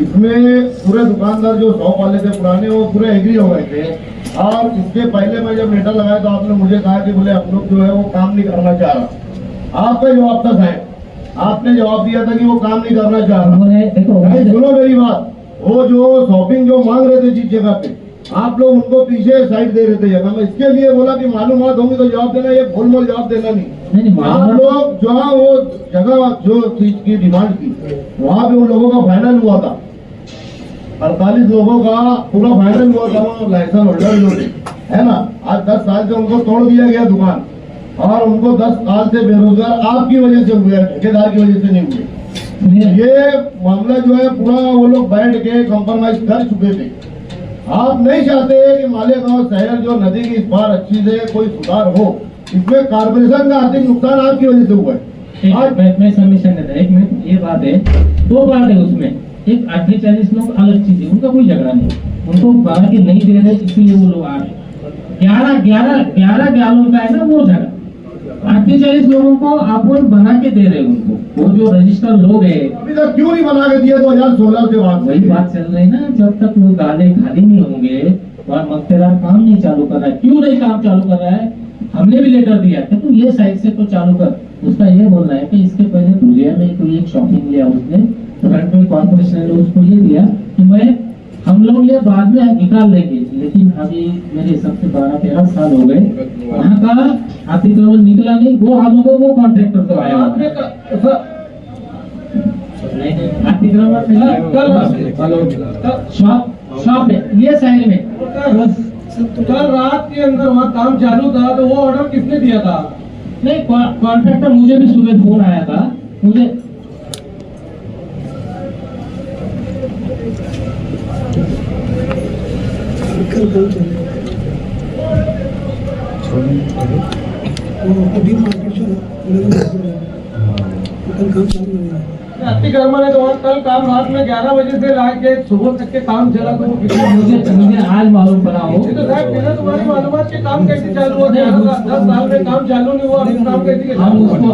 इसमें पूरे दुकानदार जो शॉप वाले थे पुराने वो पूरे एग्री हो गए थे। और इसके पहले मैं जब लेटर लगाया तो आपने मुझे कहा कि बोले हम लोग जो है वो काम नहीं करना चाह रहा। आपका जवाब था साहब, आपने जवाब दिया था कि वो काम नहीं करना चाह रहा। नहीं, सुनो मेरी बात, वो जो शॉपिंग जो मांग रहे थे जिस जगह पे, आप लोग उनको पीछे साइड दे रहे थे जगह में, इसके लिए बोला कि मालूमात होंगी तो जवाब देना, ये भूल मोल जवाब देना नहीं। आप लोग जहाँ वो जगह जो चीज की डिमांड की वहाँ पे उन लोगों का फाइनल हुआ था, 48 लोगों का पूरा फाइनल हुआ था, वो लाइसेंस होल्डर जो थे है ना। आज 10 साल से उनको तोड़ दिया गया दुकान, और उनको 10 साल से बेरोजगार आपकी वजह से हुए, ठेकेदार की वजह से नहीं हुए। ये मामला जो है पूरा वो लोग बैठ के कॉम्प्रोमाइज कर चुके थे। आप नहीं चाहते कि मालेगांव शहर जो नदी की इस बार अच्छी से कोई सुधार हो, इसमें कारपोरेशन का आर्थिक नुकसान आपकी वजह से हुआ है। आज मैं सबमिशन देता है, एक मिनट, ये बात है, 2 बात है उसमें, एक 48 लोग अलग चीज है, उनका कोई झगड़ा नहीं, उनको बाहर के नहीं दे रहे इसलिए वो लोग आ रहे। 11 गैलों का है ना वो झगड़ा, 48 लोगों को अपन बना के दे रहे उनको, वो जो रजिस्टर लोग है अभी तक क्यों नहीं बना के दिया 2016 के बाद? वही बात चल रही है ना, जब तक वो गाले खाली नहीं होंगे और मक्तेदार काम नहीं चालू कर रहा है, क्यों नहीं काम चालू कर रहा है? हमने भी लेटर दिया कि तुम ये साइड से तो चालू कर। उसका ये बोलना है कि इसके पहले धुलिया में कोई एक शॉपिंग लिया उसने, फ्रंट में कॉर्पोरेशन ने उसको ये दिया कि हम लोग ये बाद में निकाल लेंगे, लेकिन अभी मेरे हिसाब से 12-13 साल हो गए, वहाँ का अतिक्रमण निकला नहीं, वो हम लोगों को कॉन्ट्रैक्टर को आया शॉप है ये साइड में। कल रात के अंदर वहाँ काम चालू था, तो वो ऑर्डर किसने दिया था? नहीं, कॉन्ट्रैक्टर, मुझे भी सुबह फोन आया था, मुझे अतिक्रमण है तो वहाँ कल काम रात में 11 बजे से लाके सुबह तक के काम चला, तो मुझे आज मालूम पड़ा हो। तो साहब बिना तुम्हारी मालूमात के काम कैसे चालू हुआ? 10 साल में काम चालू नहीं हुआ, अभी काम कैसे हम उसको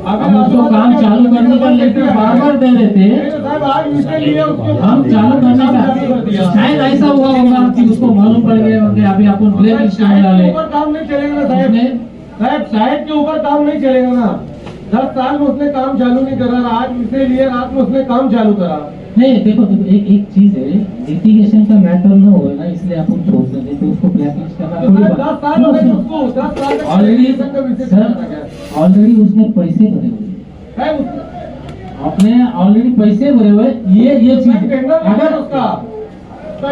अभी हम उसको काम चालू करने का लेटर बार बार दे रहे थे। साहब आज इसके लिए उसको हम चालू करने काम चालू कर का दिया। शायद ऐसा हुआ होगा कि उसको मालूम पड़ गया होगा कि अभी अपन ब्लैक लिस्ट में साइड के डाले। ऊपर काम नहीं चलेगा ना साहब। उसने- साहब साइड के ऊपर काम नहीं चलेगा ना। 10 साल में उसने काम चालू नहीं करा, आज इसीलिए रात में उसने काम चालू करा। नहीं देखो एक चीज है, लिटिगेशन का मैटर न हो ना, इसलिए अपन छोड़ सकते तो उसको ब्लैक लिस्ट करना तो थोड़ी साहब बात। 10 साल हो गए उसको, 10 साल तक ऑलरेडी litigation का विषय सर चलता गया। ऑलरेडी उसने पैसे भरे हुए है उसका आपने ऑलरेडी पैसे भरे हुए ये चीज टेंडर अगर अगर उसका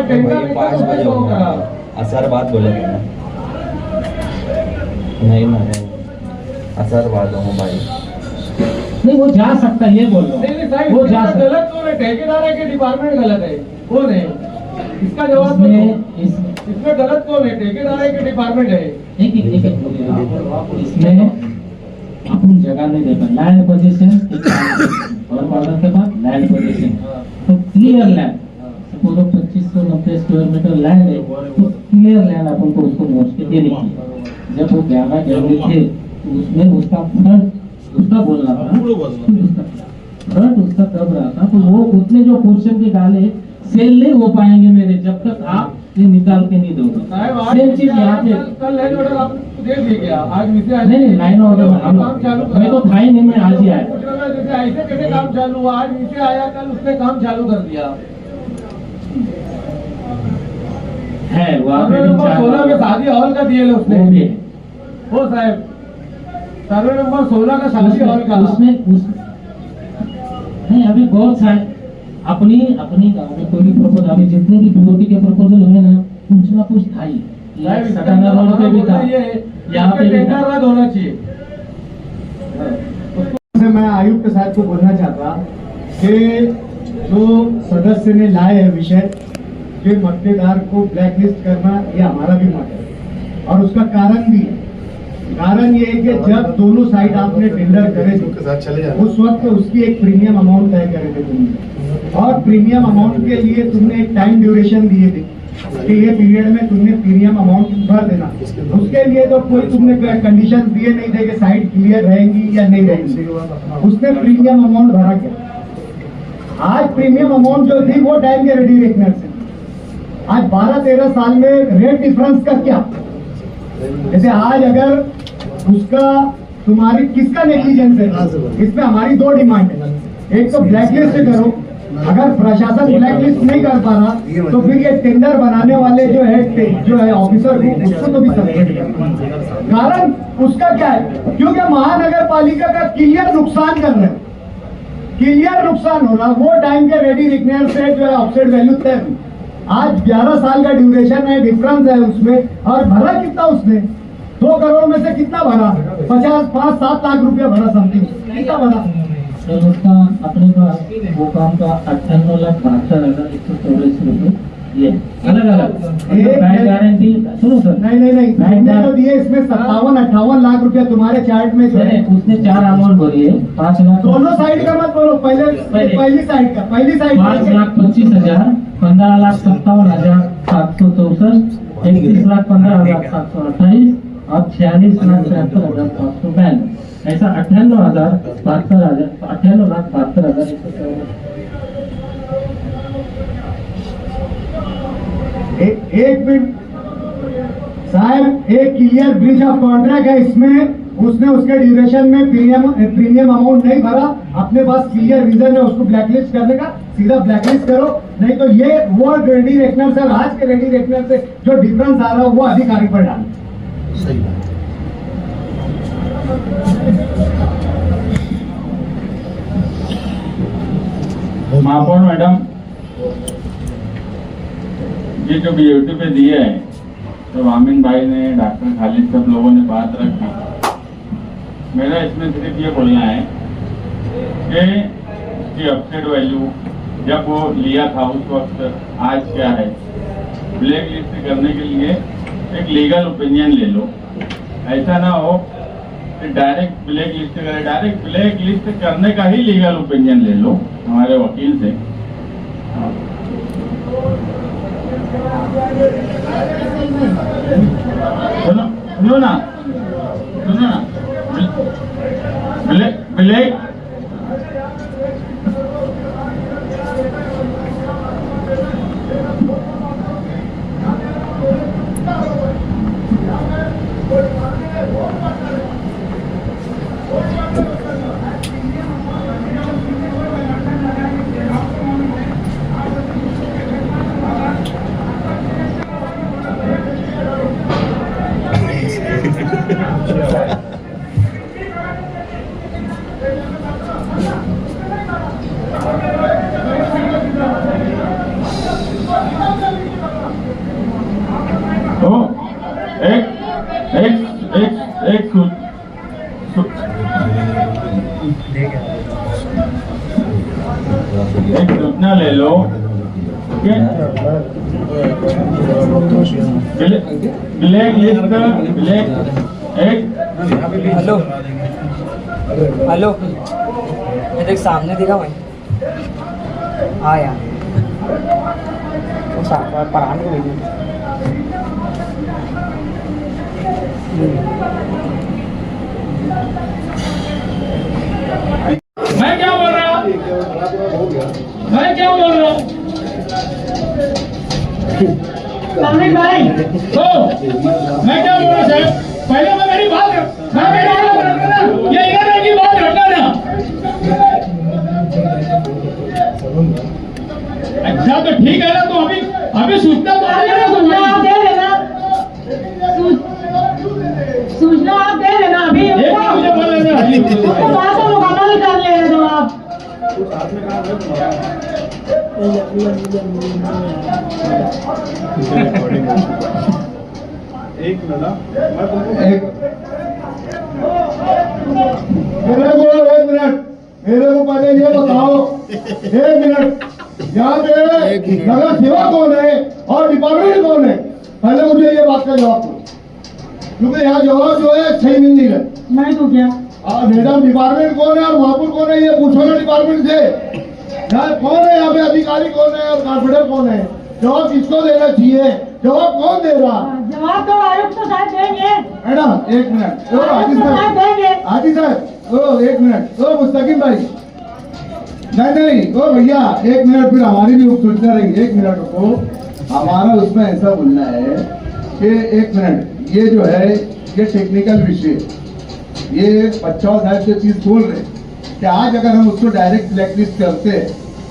टेंडर नहीं था तो उसने क्यों करा? सर बात बोले नहीं ना असर बात हूँ भाई नहीं वो जा सकता है, ये बोल रहा नहीं हूँ साहब वो जा इसका सकता गलत कौन है? ठेकेदार है कि डिपार्टमेंट गलत है? कौन है इसका जवाब तो दो। इसमें इसमें गलत कौन है? ठेकेदार है कि डिपार्टमेंट है? एक बोलिए इसमें अपन जगह नहीं देता लैंड पोजीशन और ऑर्डर के बाद लैंड पोजीशन तो clear land suppose 2590 square meter land है तो क्लियर लैंड अपन को उसको नोट के देनी चाहिए। जब वो 11 जरूरी थे तो उसमें उसका फ्रंट उसका बोलना था फ्रंट उसका कब रहा था तो वो उतने जो पोर्शन के डाले सेल नहीं हो पाएंगे मेरे जब तक आप ये निकाल के नहीं दोगे। साहब आज सेम चीज यहाँ पे कल लाइन ऑर्डर आपको दे दिया गया, आज विषय नहीं लाइन ऑर्डर काम चालू मैं तो था ही नहीं, मैं आज ही आया। पूछ रहा मैं, जैसे ऐसे कैसे काम चालू हुआ? आज विषय आया, कल उसने काम चालू कर दिया। है वहाँ पे सर्वे भी नंबर चार 16 में शादी हॉल का दिए उसने। वो भी है। वो साहब सर्वे नंबर 16 का शादी हॉल का नहीं अभी बहुत सारे अपनी गाँव में कोई भी प्रपोजल अभी जितने भी बीओटी के प्रपोजल हुए ना कुछ ना कुछ था ही। साहब इसका सटाना रोड पे भी था, ये है, यहाँ पे भी था। टेंडर रद्द होना चाहिए। से मैं आयुक्त साहब को बोलना चाहता कि जो सदस्य ने लाए है विषय कि मक्तेदार को ब्लैकलिस्ट करना ये हमारा भी मत है और उसका कारण भी है। कारण ये है कि जब दोनों साइड आपने टेंडर करे थे उस वक्त उसकी एक प्रीमियम अमाउंट तय करे थे तुमने और प्रीमियम अमाउंट के लिए तुमने एक टाइम ड्यूरेशन दिए थे कि ये पीरियड में तुमने प्रीमियम अमाउंट भर देना। उसके लिए तो कोई तुमने कंडीशन दिए नहीं थे कि साइड क्लियर रहेंगी या नहीं रहेंगी। उसने प्रीमियम अमाउंट भरा क्या? आज प्रीमियम अमाउंट जो थी वो टाइम के रेडी रेकनर से आज 12-13 साल में रेट डिफरेंस का क्या? जैसे आज अगर उसका तुम्हारी किसका नेग्लिजेंस है? इसमें हमारी दो डिमांड है, एक तो ब्लैकलिस्ट करो, अगर प्रशासन ब्लैकलिस्ट नहीं कर पा रहा तो फिर ये टेंडर बनाने वाले जो है ऑफिसर को उसको तो भी सस्पेंड करना। कारण उसका क्या है? क्योंकि महानगर पालिका का क्लियर नुकसान कर रहे हैं, क्लियर नुकसान हो रहा। वो टाइम के रेडी रिकनेयर से जो है ऑफसेट वैल्यू तय हुई। आज 11 साल का ड्यूरेशन है, डिफरेंस है उसमें। और भरा कितना उसने? 2 करोड़ में से कितना भरा? 5-7 लाख रुपया भरा, समथिंग कितना भरा? सर उसका अपने पास वो काम का 58,72,144 रुपये ये अलग अलग बैंक गारंटी। सुनो सर नहीं मैंने तो दिए इसमें 57-58 लाख रुपया तुम्हारे चार्ट में जो है। उसने 4 अमाउंट भरी है 5 लाख दोनों साइड का मत बोलो, पहली साइड का 5,25,000 15,57,764 31,15,728 और 46,73,592 ऐसा 58,72,154 एक मिनट साहब, एक क्लियर ब्रीच ऑफ कॉन्ट्रैक्ट है इसमें। उसने उसके ड्यूरेशन में प्रीमियम अमाउंट नहीं भरा, अपने पास क्लियर रीजन है उसको ब्लैकलिस्ट करने का, सीधा ब्लैकलिस्ट करो। नहीं तो ये वो रेडी रेकनर से आज के रेडी रेकनर से जो डिफरेंस आ रहा है वो अधिकारी पर डालो। महापौर मैडम, ये जो बीओटी पे दिए है तो आमिन भाई ने, डॉक्टर खालिद, सब लोगों ने बात रखी। मेरा इसमें सिर्फ ये बोलना है कि इसकी अपसेट वैल्यू जब वो लिया था उस वक्त आज क्या है, ब्लैक लिस्ट करने के लिए एक लीगल ओपिनियन ले लो। ऐसा ना हो कि डायरेक्ट ब्लैक लिस्ट करे, डायरेक्ट ब्लैक लिस्ट करने का ही लीगल ओपिनियन ले लो हमारे वकील से। सुनो ना, ब्लैक ब्लैक तो एक एक एक एक एक सूचना ले लो, ठीक है? ब्लैक लिस्ट ब्लैक एक हेलो हेलो ये देख सामने दिखा भाई। हाँ यार वो परान को भेजना। मैं क्या बोल रहा हूँ, मैं क्या बोल रहा हूँ? भाई तो मैं क्या बोल रहा हूँ साहब, पहले मैं मेरी बात मैं मेरी बात रखना ना, ये इधर की बात रखना ना। अच्छा तो ठीक है ना, तो अभी सूचना तो आ गया ना, सूचना आप दे देना, सूचना आप दे देना अभी। मुझे बोल रहे उसको बात से मुकम्मल कर लेना तो आप। एक मेरे को पहले ये बताओ, एक मिनट, यहाँ पे नगर सेवा कौन है और डिपार्टमेंट कौन है? पहले मुझे ये बात का जवाब दो, क्योंकि यहाँ जवाब जो है सही मिल नहीं रहा। मैं तो क्या मैडम डिपार्टमेंट कौन है और महापुर कौन है, ये पूछो ना डिपार्टमेंट से। यहाँ कौन है, यहाँ पे अधिकारी कौन है और कॉन्फिडर कौन है? जवाब किसको देना चाहिए? जवाब कौन दे रहा? जवाब तो आयुक्त तो साहब देंगे। मैडम एक मिनट, ओ हाजी साहब, देंगे। हाजी साहब, ओ एक मिनट, ओ मुस्तकिम भाई, नहीं ओ भैया एक मिनट, फिर हमारी भी सूचना रहेगी। एक मिनट रुको, हमारा उसमें ऐसा बोलना है कि एक मिनट, ये जो है ये टेक्निकल विषय, ये बच्चों साहब जो चीज बोल रहे हैं कि आज अगर हम उसको डायरेक्ट ब्लैक लिस्ट करते हैं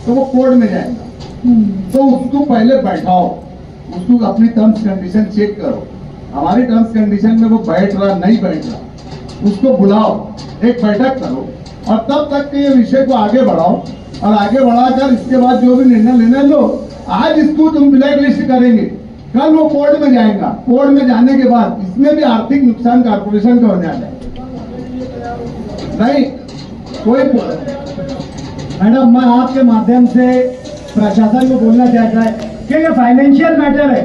तो वो कोर्ट में जाएगा, तो उसको पहले बैठाओ, उसको अपनी टर्म्स कंडीशन चेक करो। हमारी टर्म्स कंडीशन में वो बैठ रहा नहीं बैठ रहा, उसको बुलाओ, एक बैठक करो और तब तक के ये विषय को आगे बढ़ाओ, और आगे बढ़ाकर इसके बाद जो भी निर्णय लेना लो। आज इसको तुम ब्लैक लिस्ट करेंगे, कल वो कोर्ट में जाएगा, कोर्ट में जाने के बाद इसमें भी आर्थिक नुकसान कारपोरेशन का हो जाएगा। नहीं कोई मैडम, मैं आपके माध्यम से प्रशासन को बोलना चाहता है कि ये फाइनेंशियल मैटर है,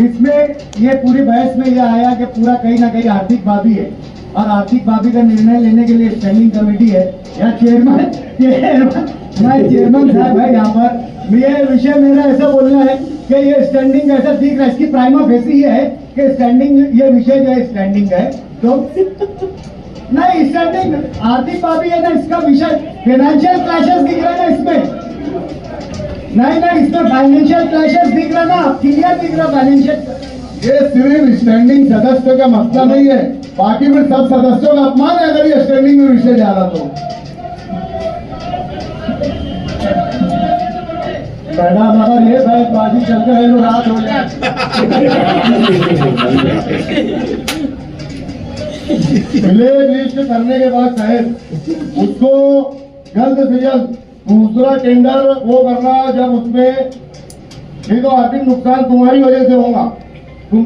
इसमें ये पूरी बहस में यह आया कि पूरा कहीं ना कहीं आर्थिक बाबी है, और आर्थिक बाबी का निर्णय लेने के लिए स्टैंडिंग कमेटी है या चेयरमैन मैं चेयरमैन साहब है यहाँ पर। ये विषय मेरा ऐसा बोलना है कि ये स्टैंडिंग ऐसा दिख रहा है, इसकी प्राइमा फेसी ये है कि स्टैंडिंग, ये विषय जो है स्टैंडिंग है, तो नहीं स्टैंडिंग आर्थिक बाबी है ना, इसका विषय फाइनेंशियल क्लैशेस दिख रहा है ना इसमें, नहीं इसमें फाइनेंशियल क्लैशेस दिख रहा ना, क्लियर दिख रहा फाइनेंशियल। ये सिर्फ स्टैंडिंग सदस्य का मसला नहीं है, बाकी फिर सब सदस्यों का अपमान है अगर ये स्टैंडिंग में विषय जा रहा तो। मैडम अगर ये बाजी चलते रहे तो रात हो जाए। ब्लैक लिस्ट करने के बाद साहब उसको जल्द से जल्द दूसरा टेंडर वो करना, जब उसमें नहीं तो आर्थिक नुकसान तुम्हारी वजह से होगा, तुम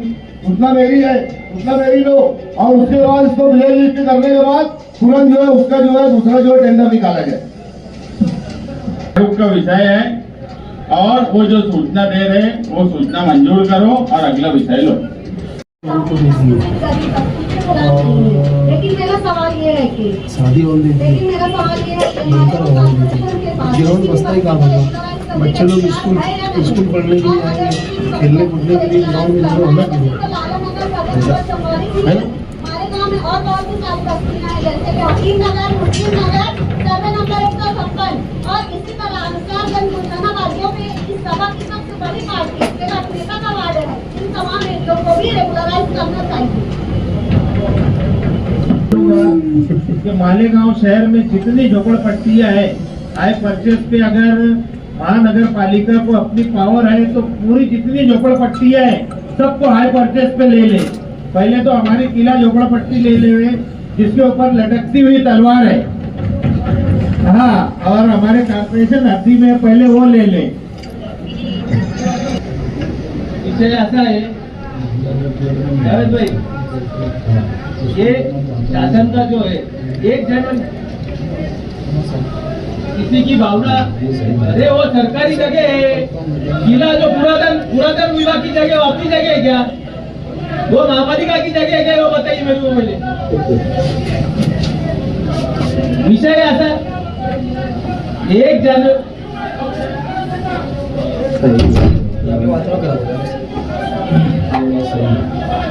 उतना मेरी है उतना मेरी लो, और उसके बाद इसको ब्लैक लिस्ट करने के बाद तुरंत जो है उसका जो है दूसरा जो है टेंडर निकाला जाए। का विषय है और वो जो सूचना दे रहे वो सूचना मंजूर करो और अगला विषय लो। लेकिन मेरा सवाल ये है कि शादी होल लेकिन मेरा सवाल ये है कि ग्राउंड बस्ता ही काम होगा, बच्चे लोग स्कूल पढ़ने के लिए आएंगे, खेलने कूदने के लिए ग्राउंड में जगह होना चाहिए, है ना? गांव में और बहुत सी सारी बस्तियां हैं, जैसे कि हकीम नगर, मुस्लिम नगर, सर्वे नंबर 156 और इसी तरह अनुसारगंज मुल्तानाबादियों में इस सभा की सबसे बड़ी पार्टी नेता का वार्ड है। इन तमाम एरियो को भी रेगुलराइज करना चाहिए। कि मालेगांव शहर में जितनी झोपड़पट्टियां है, हाई परचेस पे अगर महानगर पालिका को अपनी पावर है तो पूरी जितनी झोपड़पट्टियां है सबको हाई परचेस पे ले ले। पहले तो हमारी किला झोपड़पट्टी ले ले जिसके ऊपर लटकती हुई तलवार है, हाँ, और हमारे कॉर्पोरेशन हद्दी में पहले वो ले ले। इसे ऐसा है जावेद भाई, ये शासन का जो है एक जन किसी की भावना, अरे वो सरकारी जगह है, किला जो पुरातन विभाग की जगह वो अपनी जगह है क्या? वो महापालिका की जगह है क्या? वो बताइए मेरे को पहले। विषय ऐसा, एक जन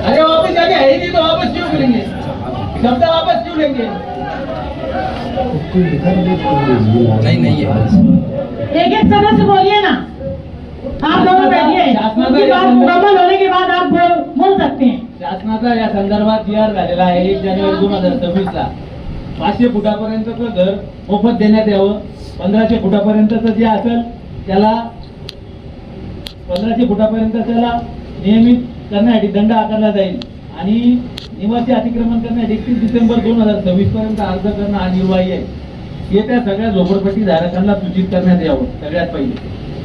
अरे वापस जगह है ही नहीं तो वापस क्यों करेंगे? शब्द वापस क्यों लेंगे? नहीं एक एक सदस्य बोलिए ना, आप दोनों बैठिए, उनकी बात मुकम्मल होने के बाद आप बोल सकते हैं। शासनाचा या संदर्भात जी आर झालेला आहे 1 जानेवारी 2026 ला 500 फुटापर्यंतचं घर मोफत देण्यात यावं. 1500 फुटापर्यंतचं जे असेल त्याला 1500 फुटापर्यंत त्याला नियमित करण्यासाठी दंड आकारला जाईल आणि निवासी अतिक्रमण करण्यासाठी 31 डिसेंबर 2026 पर्यंत अर्ज करणं अनिवार्य आहे. हे त्या सगळ्या झोपडपट्टी धारकांना सूचित करण्यात यावं. सगळ्यात पहिले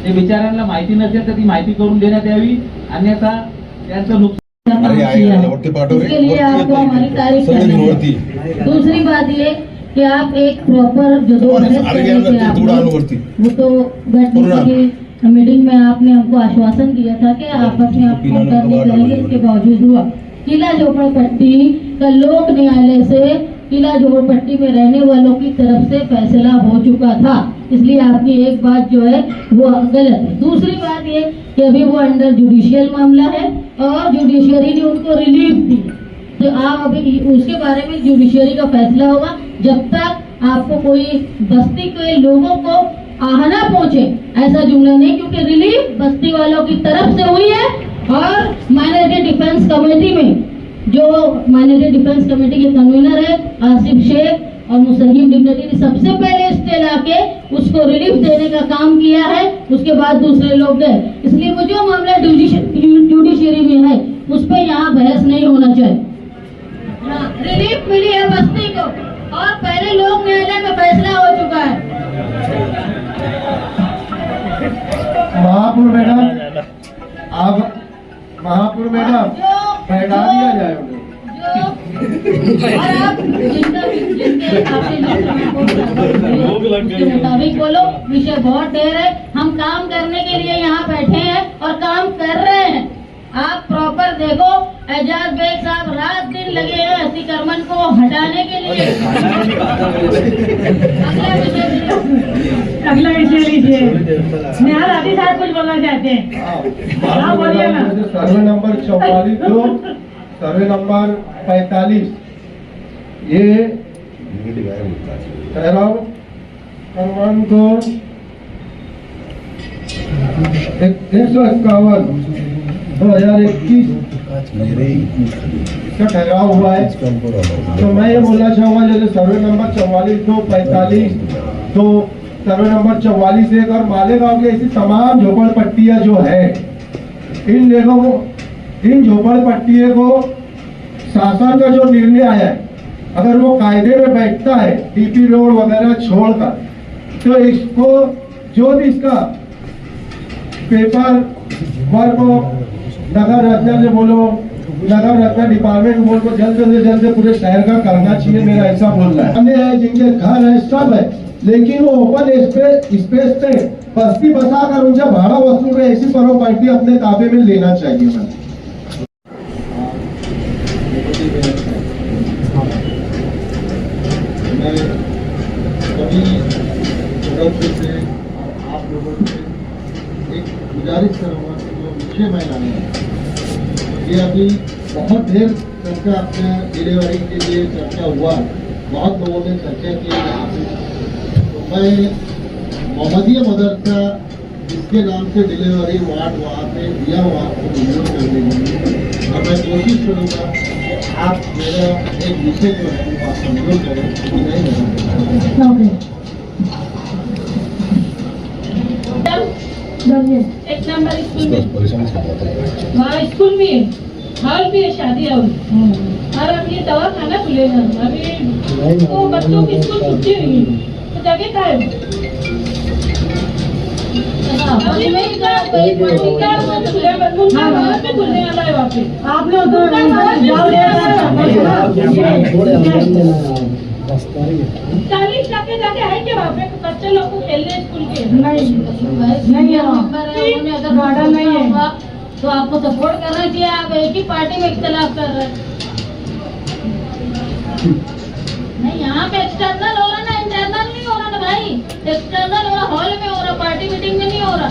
ते बिचाऱ्यांना माहिती नसेल तर ती माहिती करून देण्यात यावी, अन्यथा त्यांचं नुकसान इसके लिए आपको हमारी तारीफ करनी है। दूसरी बात ये कि आप एक प्रॉपर जो वो तो मीटिंग में आपने हमको आश्वासन दिया था कि आपस में आप नहीं करेंगे, इसके बावजूद हुआ। किला झोपड़पट्टी का लोक न्यायालय से किला झोपड़पट्टी में रहने वालों की तरफ से फैसला हो चुका था, इसलिए आपकी एक बात जो है वो गलत है। दूसरी बात ये कि अभी वो अंडर जुडिशियल मामला है और जुडिशरी ने उनको रिलीफ दी, तो आप अभी उसके बारे में जुडिशरी का फैसला होगा। जब तक आपको कोई बस्ती के लोगों को आहना पहुंचे ऐसा जुमला नहीं, क्योंकि रिलीफ बस्ती वालों की तरफ से हुई है और माइनॉरिटी डिफेंस कमेटी में जो माइनॉरिटी डिफेंस कमेटी के कन्वीनर है आसिफ शेख और मुसहिम डिग्निटी ने सबसे पहले स्टे लाके उसको रिलीफ देने का काम किया है, उसके बाद दूसरे लोग गए। इसलिए वो जो मामला जुडिशरी में है उस पर यहाँ बहस नहीं होना चाहिए। रिलीफ मिली है बस्ती को और पहले लोक न्यायालय में फैसला हो चुका है। महापुर मैडम, आप महापुर मैडम बैठा दिया जाए और आप जिसके मुताबिक बोलो। विषय बहुत ढेर है, हम काम करने के लिए यहाँ बैठे हैं और काम कर रहे हैं। आप प्रॉपर देखो, एजाज बेग साहब रात दिन लगे हैं अतिक्रमण को हटाने के लिए। अगला विषय लीजिए। निहाल हाथी साहब कुछ बोलना चाहते हैं, हाँ बोलिए ना। सर्वे नंबर 44 2 सर्वे नंबर 45 ये ठहराव क्रमांक 151 2021 का ठहराव हुआ है। तो मैं ये बोलना चाहूँगा, जैसे सर्वे नंबर 44 2 45 तो सर्वे नंबर 44 1 और मालेगांव की ऐसी तमाम झोपड़पट्टियाँ जो है, इन झोपड़पट्टियों को शासन का जो निर्णय आया है, अगर वो कायदे में बैठता है डीपी रोड वगैरह छोड़कर, तो इसको जो भी इसका पेपर वर्क नगर रत्न से बोलो, नगर रत्न डिपार्टमेंट बोल को जल्द से जल्द पूरे शहर का करना चाहिए। मेरा ऐसा बोलना है। अन्य है जिनके घर है सब है, लेकिन वो ओपन स्पेस पे बस्ती बसाकर उनसे भाड़ा वसूल रहे, ऐसी प्रॉपर्टी अपने ताबे में लेना चाहिए। मैं आप लोगों से एक गुजारिश करूँगा कि जो विषय मैं लाने ये अभी बहुत देर चर्चा अपने डिलीवरी के लिए चर्चा हुआ, बहुत लोगों ने चर्चा की यहाँ पे। तो मैं मोहम्मदिया मदरसा जिसके नाम से डिलीवरी वार्ड वहाँ पे दिया हुआ आपको मंजूर कर देंगे, और मैं कोशिश करूँगा कि आप मेरा एक विषय जो है वो आप मंजूर करें, नहीं एक नंबर स्कूल में, हाँ स्कूल में हॉल भी है, शादी हॉल, और अब ये दवा खाना खुलेगा अभी, तो बच्चों की स्कूल छुट्टी हुई तो जगह का है खुलने वाला है वहाँ पे। आपने चालीस टके जगह है क्या वहाँ पे बच्चे लोग को खेलने स्कूल के? नहीं है वहाँ, अगर गार्डन नहीं है तो आपको सपोर्ट करना चाहिए। आप एक ही पार्टी में इख्तिलाफ कर रहे हैं। नहीं, यहाँ पे एक्सटर्नल हो रहा ना, इंटरनल नहीं हो रहा ना भाई। एक्सटर्नल हो रहा, हॉल में हो रहा, पार्टी मीटिंग में नहीं हो रहा।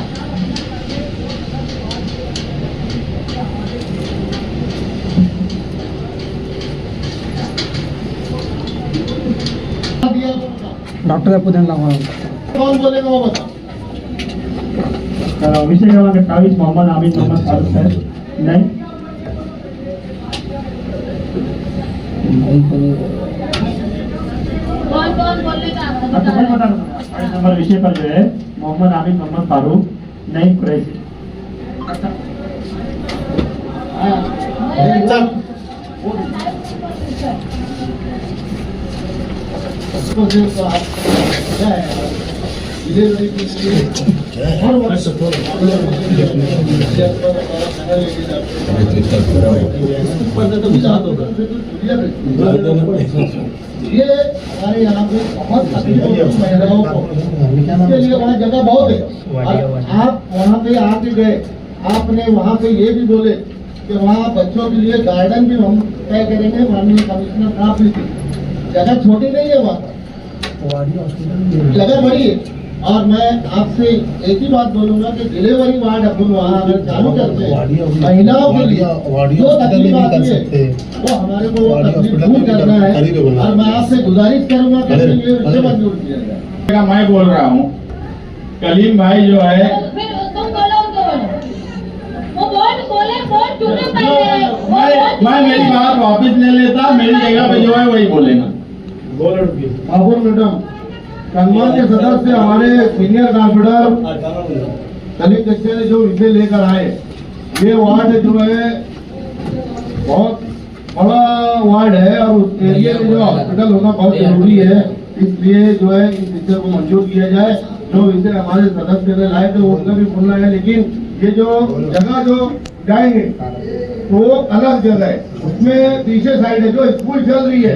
डॉक्टर आपको ध्यान लावा कौन बोलेगा वो बताओ। विषय क्रमांक 28 मोहम्मद आबिद मोहम्मद फारूक साहब नहीं। कौन बोलेगा? नंबर विषय पर जो है मोहम्मद आबिद मोहम्मद फारूक नहीं कुरैशी। डिलीवरी के लिए हर वक्त ये हमारे यहाँ पे बहुत महिलाओं को इसके लिए वहाँ जगह बहुत है। आप वहाँ पे आके गए, आपने वहाँ पे ये भी बोले कि वहाँ बच्चों के लिए गार्डन भी हम तय करेंगे। माननीय कमिश्नर साहब भी थी, जगह छोटी नहीं है वहाँ, जगह बड़ी है। और मैं आपसे एक ही बात बोलूंगा कि डिलीवरी वार्ड अपन वहाँ अगर चालू करते हैं महिलाओं के लिए जो तकलीफ आती है वो हमारे को तकलीफ दूर करना है। और मैं आपसे गुजारिश करूंगा कि ये विषय मंजूर किया जाए। मैं बोल रहा हूँ, कलीम भाई जो है फिर तुम बोलो उनको वो बोले तूने मैं मेरी बात वापस ले लेता, मेरी जगह पे जो है वही बोलेगा। बाबुल मैडम, सम्मान्य सदस्य हमारे सीनियर कॉर्पोरेटर कलीम कच्चे ने जो विषय लेकर आए, ये वार्ड जो है बहुत बड़ा वार्ड है और उस एरिया में जो हॉस्पिटल होना बहुत जरूरी है। इसलिए जो है इस विषय को मंजूर किया जाए। जो विषय हमारे सदस्य ने लाए थे उसका भी बोलना है, लेकिन ये जो जगह जो जाएंगे तो वो अलग जगह है। उसमें पीछे साइड है जो स्कूल चल रही है,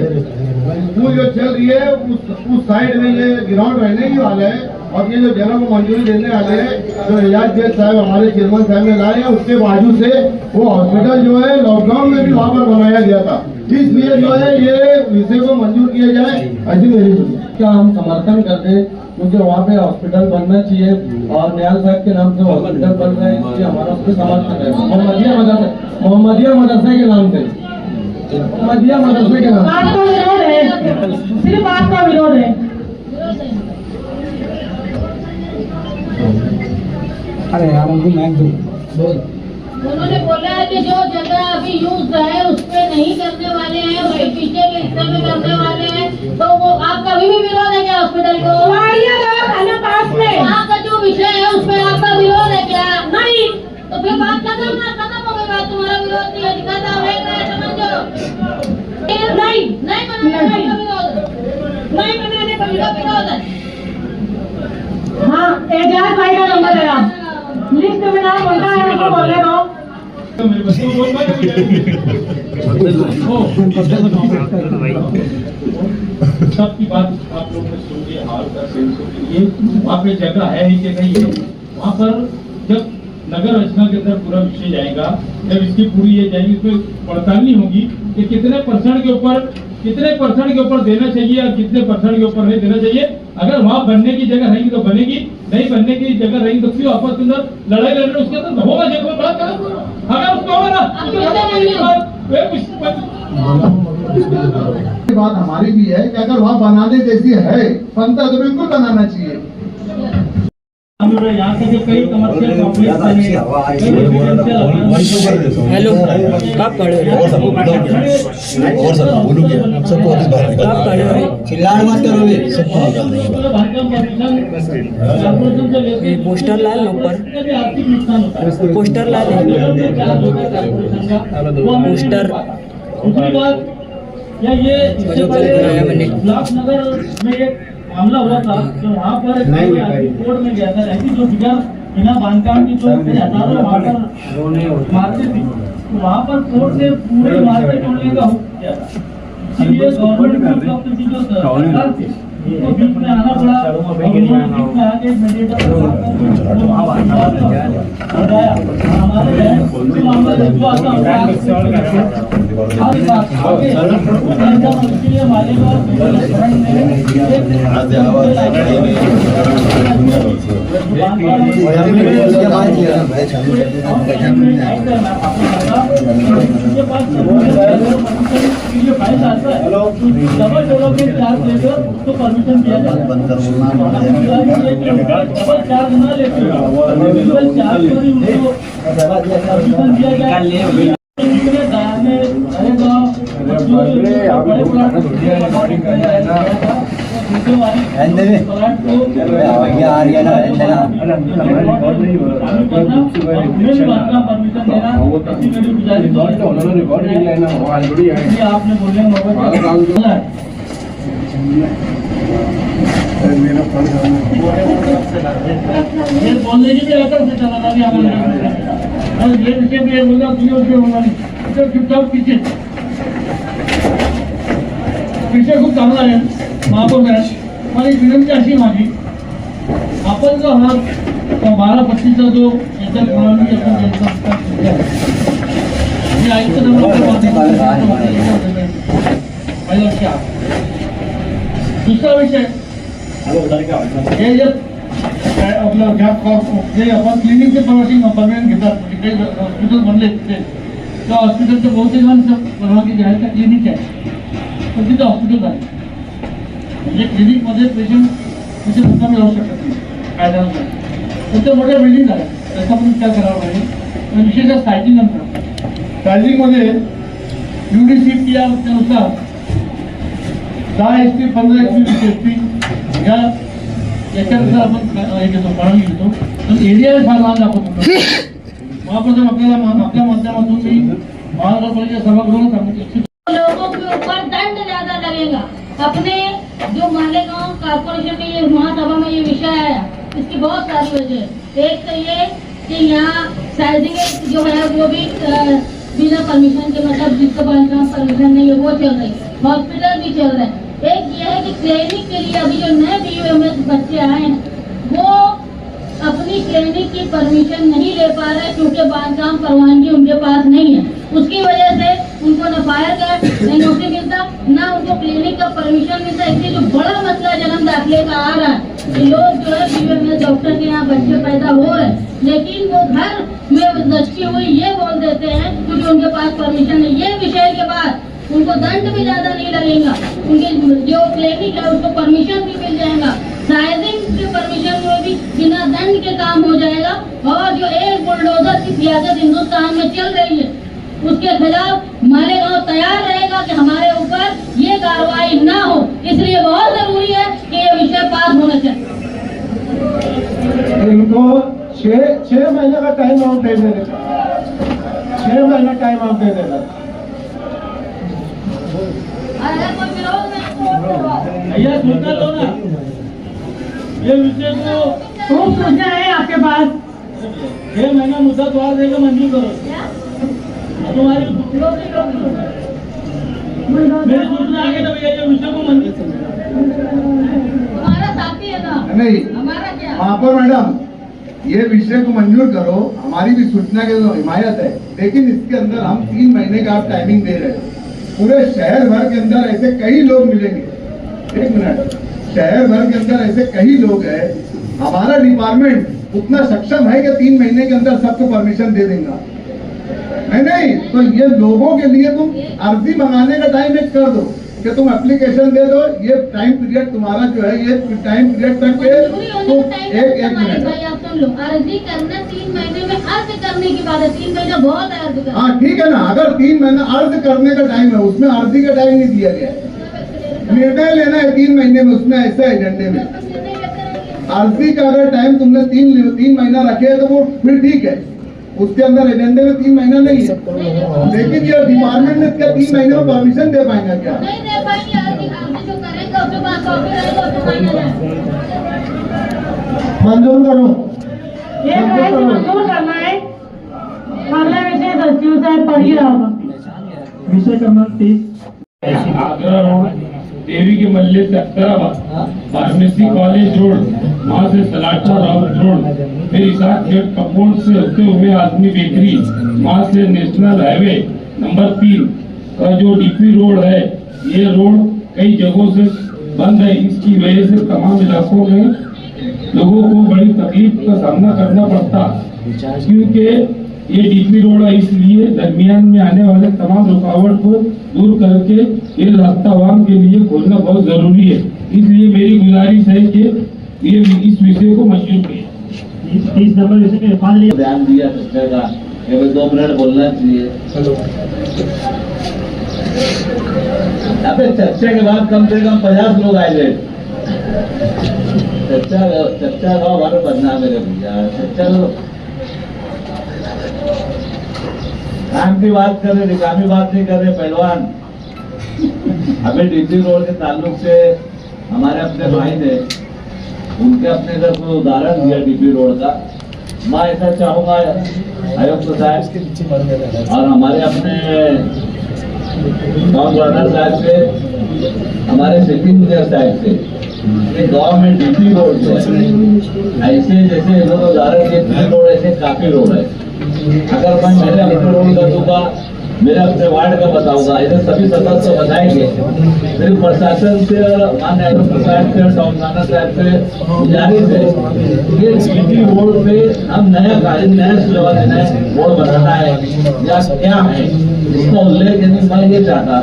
स्कूल जो चल रही है उस साइड में ये ग्राउंड रहने ही वाला है। और ये जो जगह को मंजूरी देने वाले हैं जो एजाज जैद साहब हमारे चेयरमैन साहब ने लाए हैं, उसके बाजू से वो हॉस्पिटल जो है लॉकडाउन में भी वहाँ पर बनाया गया था। इसलिए जो है ये विषय को मंजूर किया जाए, ऐसी मेरी क्या हम समर्थन करते हैं, क्योंकि वहाँ पे हॉस्पिटल बनना चाहिए और नियाल साहब के नाम से हॉस्पिटल बन रहा है। इसलिए हमारा उसके समर्थन है मोहम्मदिया मदरसा के नाम से, मोहम्मदिया मदरसे के नाम। आपका विरोध है, सिर्फ आपका विरोध है। अरे यार उनको मैच दो। उन्होंने बोला है कि जो जगह अभी यूज है उस पे नहीं करने वाले हैं, वही पीछे के हिस्से में करने वाले हैं। तो वो आपका भी विरोध है क्या हॉस्पिटल को? खाना पास में आपका जो विषय है उस पे आपका विरोध है क्या? नहीं, तो फिर बात खत्म हो गई बात। तुम्हारा विरोध नहीं है, दिखाता है समझो। नहीं बनाने का विरोध है। हाँ, एजाज भाई का नंबर है, आप लिस्ट में नाम होता है उनको बोलने दो। सबकी बात आप लोग ने सुन ली, हाल का सेंस के लिए वहाँ पे जगह है कि नहीं है। वहाँ पर जब नगर रचना के अंदर पूरा विषय जाएगा, जब इसकी पूरी ये जाएगी, उसमें पड़तालनी होगी कि कितने परसेंट के ऊपर देना चाहिए और कितने परसेंट के ऊपर नहीं देना चाहिए। अगर वहाँ बनने की जगह रहेगी तो बनेगी, नहीं बनने की जगह रहेगी तो क्यों आपस के अंदर लड़ाई लड़ रहे, उसके अंदर होगा जगह बात करो। अगर उसको होगा ना वे कुछ ये बात हमारी भी है कि अगर वहाँ बनाने जैसी है बनता तो बिल्कुल बनाना चाहिए। यहाँ से जो कई कमर्शियल कॉम्प्लेक्स बने, हेलो कब खड़े हो और सर बोलू क्या सबको ऑफिस बाहर कब खड़े हो चिल्लाड़ मत करो ये सबको ये पोस्टर लाल ऊपर पोस्टर लाल पोस्टर दूसरी बात या ये इससे पहले ब्लॉक नगर में एक मामला हुआ था जो वहाँ पर कोर्ट में गया था ऐसी जो बिना बांधकाम की जो हजारों वहाँ पर मारते थी तो वहाँ पर कोर्ट ने पूरे मार्केट तोड़ने का हुक्म दिया था। इसलिए गवर्नमेंट की जो सरकार थी उसको बीच में आना पड़ा और उन्होंने बीच में आके मीडिएटर हमारे मामला जो आता उसको परमिशन दिया जाए डबल चार्ज न लेते चार्ज परमिशन दिया जाए आपने बोलने ये बोलने की भी लेकर से चला था और ये विषय भी बोला तो चुपचाप पीछे खूप चांगला आहे महापौर मॅडम मला एक विनंती अशी माझी आपण जो हा 12-25चा जो याच्या प्रमाणे दूसरा विषय हे जे आपलं जे आपण क्लिनिकचे परमिशन घेतात काही हॉस्पिटल बनले त्या हॉस्पिटलचं बहुतेक परवानगी जी आहे त्या क्लिनिक आहे पण तिथं हॉस्पिटल आहे म्हणजे क्लिनिकमध्ये पेशंट तिथे मुक्कामी राहू शकत नाही कायद्यानुसार तिथे मोठ्या बिल्डिंग आहे त्याचा पण विचार करावा लागेल आणि विशेषतः सायझिंग नंतर सायझिंगमध्ये UDCP नुसार 10 HP 15 HP HP या याच्यानुसार आपण हे घेतो परवानगी घेतो पण एरिया फार लहान दाखवतो महाप्रथम आपल्याला आपल्या माध्यमातून मी महानगरपालिका सभागृहाला सांगू इच्छितो लोगों के ऊपर दंड ज्यादा लगेगा। अपने जो मालेगांव कारपोरेशन में ये महासभा में ये विषय आया इसकी बहुत सारी वजह है। एक तो ये कि यहाँ साइजिंग जो है वो भी बिना परमिशन के मतलब जिसका बांधकाम परमिशन नहीं है वो चल रही, हॉस्पिटल भी चल रहे हैं। एक ये है कि क्लिनिक के लिए अभी जो नए BUMS बच्चे आए हैं वो अपनी क्लिनिक की परमिशन नहीं ले पा रहे क्योंकि बांधकाम परवानगी उनके पास नहीं है। उसकी वजह से उनको न फायर का नोटिस मिलता ना उनको क्लिनिक का परमिशन मिलता। इसलिए जो बड़ा मसला जन्म दाखिले का आ रहा है कि लोग जो है BUMS डॉक्टर के यहाँ बच्चे पैदा हो रहे हैं लेकिन वो घर में दस्ती हुई ये बोल देते हैं क्योंकि उनके पास परमिशन है। ये विषय के बाद उनको दंड भी ज्यादा नहीं लगेगा, उनके जो क्लिनिक है उसको परमिशन भी मिल जाएगा, साइजिंग के परमिशन में भी बिना दंड के काम हो जाएगा। और जो एक बुलडोजर की सियासत हिंदुस्तान में चल रही है उसके खिलाफ मालेगांव तैयार रहेगा कि हमारे ऊपर ये कार्रवाई ना हो। इसलिए बहुत जरूरी है कि ये विषय पास होना चाहिए। इनको 6 महीने का टाइम आउट दे देगा, 6 महीना टाइम आउट दे देगा। अगर कोई विरोध में भैया सुनना लो ना ये विषय को खूब सूचना है आपके पास 6 महीना मुद्दा द्वार देकर मंजूर करो तुम्हारी मेरी सूचना आगे तो भैया ये विषय को मंजूर हमारा साथी है ना नहीं हमारा क्या महापौर मैडम ये विषय को मंजूर करो, हमारी भी सूचना की हिमायत है लेकिन इसके अंदर हम 3 महीने का आप टाइमिंग दे रहे हैं। पूरे शहर भर के अंदर ऐसे कई लोग मिलेंगे, 1 मिनट, शहर भर के अंदर ऐसे कई लोग हैं, हमारा डिपार्टमेंट उतना सक्षम है कि 3 महीने के अंदर सबको परमिशन दे देगा। नहीं नहीं, तो ये लोगों के लिए तुम अर्जी मंगाने का टाइम एक कर दो कि तुम एप्लीकेशन दे दो, ये टाइम पीरियड तुम्हारा जो है ये टाइम पीरियड तक के तुम एक मिनट भाई आप सुन लो, अर्जी करना 3 महीने में अर्ज करने की बात है, 3 महीना बहुत है अर्ज करना। हाँ ठीक है ना, अगर 3 महीना अर्ज करने का टाइम है, उसमें अर्जी का टाइम नहीं दिया गया है। निर्णय लेना है 3 महीने में, उसमें ऐसा एजेंडे में अर्जी का अगर टाइम तुमने 3 महीना रखे है तो वो फिर ठीक है, उसके अंदर एजेंडे में 3 महीना नहीं है। लेकिन ये डिपार्टमेंट ने क्या 3 महीने में परमिशन दे पाएंगे क्या? नहीं दे पाएंगे, अर्जी जो करेंगे उसके पास कॉपी रहेगा, उसको माना जाए। मंजूर करो, ये मंजूर करना है, अगला विषय सचिव साहब पढ़ ही रहा होगा। विषय क्रमांक 30 आगरा रोड, देवी के मल्ले से अख्तराबाद, फार्मेसी कॉलेज रोड, वहाँ से सलाटा रोड, फिर इसाक गेट कंपाउंड से होते हुए आदमी बेकरी, वहाँ से नेशनल हाईवे नंबर 3 का जो डीपी रोड है, ये रोड कई जगहों से बंद है। इसकी वजह से तमाम इलाकों में लोगों को बड़ी तकलीफ का सामना करना पड़ता, क्योंकि ये डीपी रोड है, इसलिए दरमियान में आने वाले तमाम रुकावट को दूर करके ये रास्ता वाहन के लिए खोलना बहुत जरूरी है। इसलिए मेरी गुजारिश है कि ये इस विषय को मंजूर करें। 30 नंबर विषय में 5 लिया ध्यान दिया चर्चा का, केवल 2 मिनट बोलना चाहिए। अबे चर्चा के बाद कम से कम 50 लोग आए थे। चर्चा का हमारा बदनाम है भैया, चर्चा काम की बात कर रहे, निकामी बात नहीं कर रहे पहलवान। अबे डीपी रोड के ताल्लुक से हमारे अपने भाई ने उनके अपने इधर कोई उदाहरण दिया डीपी रोड का। मैं ऐसा चाहूंगा आयुक्त साहब और हमारे अपने गाँव गवर्नर साहब से, हमारे सिटी इंजीनियर साहब से, गांव में डीपी रोड जो है ऐसे जैसे इन्होंने उदाहरण दिए रोड, ऐसे काफी रोड है। अगर मैं मेरे अपने रोड कर दूंगा, मेरे अपने वार्ड का बताऊंगा, इधर सभी सदस्य बताएंगे, फिर प्रशासन से और माननीय आयुक्त साहब से, टाउन प्लानर साहब से गुजारिश है ये डीपी रोड पे हम नया सेवा देना है, रोड बनाना है या क्या है, इसका उल्लेख यदि मैं ये चाहता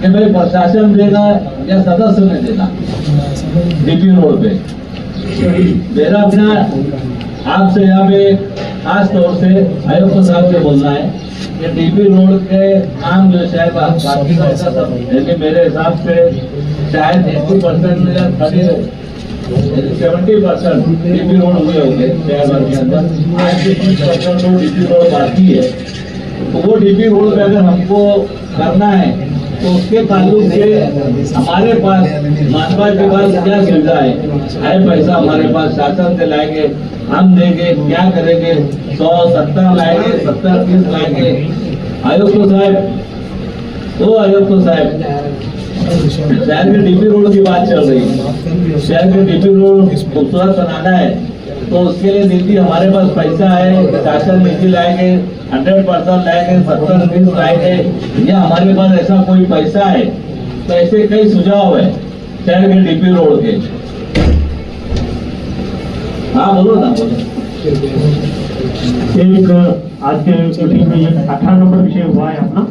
कि भाई प्रशासन देगा या सदस्य ने देना डीपी रोड पे। मेरा अपना आपसे यहाँ पे खास तौर से आयुक्त साहब से बोलना है कि डीपी रोड के काम जो शायद बाकी का सब, लेकिन मेरे हिसाब से शायद 80% या 70% डीपी रोड हुए होंगे शहर भर के अंदर। आज के 30% रोड डीपी रोड बाकी है, तो वो डीपी रोड पे अगर हमको करना है तो उसके ताल्लुक से हमारे पास मानवा के पास क्या सुविधा है पैसा हमारे पास शासन से लाएंगे, हम देंगे, क्या करेंगे, 100-70 लाएंगे, 70-30 लाएंगे। आयुक्त साहब, तो आयुक्त साहब, शहर के डीपी रोड की बात चल रही है, शहर के डीपी रोड खूबसूरत बनाना है तो उसके लिए निधि हमारे पास पैसा है, शासन निधि लाएंगे, 100% लाएंगे, 70-30 लाएंगे, या हमारे पास ऐसा कोई पैसा है। तो ऐसे कई सुझाव है शहर के डीपी रोड के। हाँ बोलो ना, बोलो। एक आज के मीटिंग में ये 18 नंबर विषय हुआ है अपना,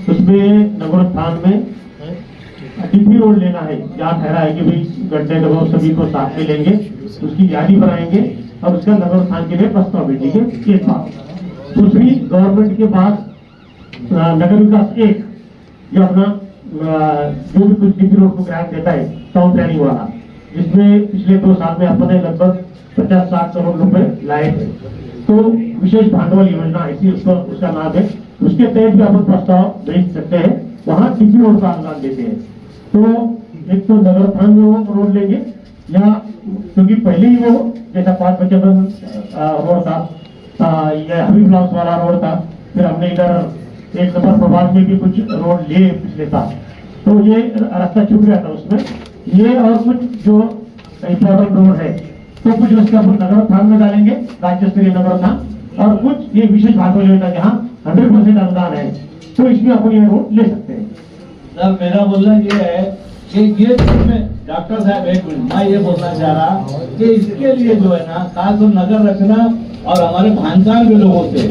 उसमें नगर स्थान में डीपी रोड लेना है, जहाँ ठहरा है कि भाई गड्ढे दबाव सभी को साथ में लेंगे, उसकी यादी बनाएंगे और उसका नगर स्थान के लिए प्रस्ताव भेजेंगे। एक बात। दूसरी, गवर्नमेंट के पास नगर विकास 1 जो अपना जो भी कुछ डीपी रोड को ग्रांट देता है टाउन प्लानिंग वाला, जिसमें पिछले 2 साल में अपने लगभग 50-60 करोड़ रुपए लाए थे, तो विशेष भांडवल योजना ऐसी उसका नाम है, उसके तहत भी अपन प्रस्ताव भेज सकते हैं, वहाँ डीपी रोड का अनुदान देते हैं। तो एक तो नगर स्थान में वो रोड लेंगे, या क्योंकि पहले ही वो जैसा 5 बच्चन रोड था, ये हबीब लॉन्स वाला रोड था, फिर हमने इधर 1 नंबर प्रभाग में भी कुछ रोड लिए पिछले साल, तो ये रास्ता छूट गया था उसमें। ये और कुछ जो इम्पोर्टेंट रोड है तो कुछ उसका अपन नगर स्थान में डालेंगे, राज्य स्तरीय नगर स्थान, और कुछ ये विशेष भांडवल योजना जहाँ 100% अनुदान है, तो इसमें अपन ये रोड ले सकते हैं। सर मेरा बोलना ये है कि ये डॉक्टर साहब एक मिनट, मैं ये बोलना चाह रहा कि इसके लिए जो है ना, खास तो नगर रचना और हमारे भानसार के लोगों से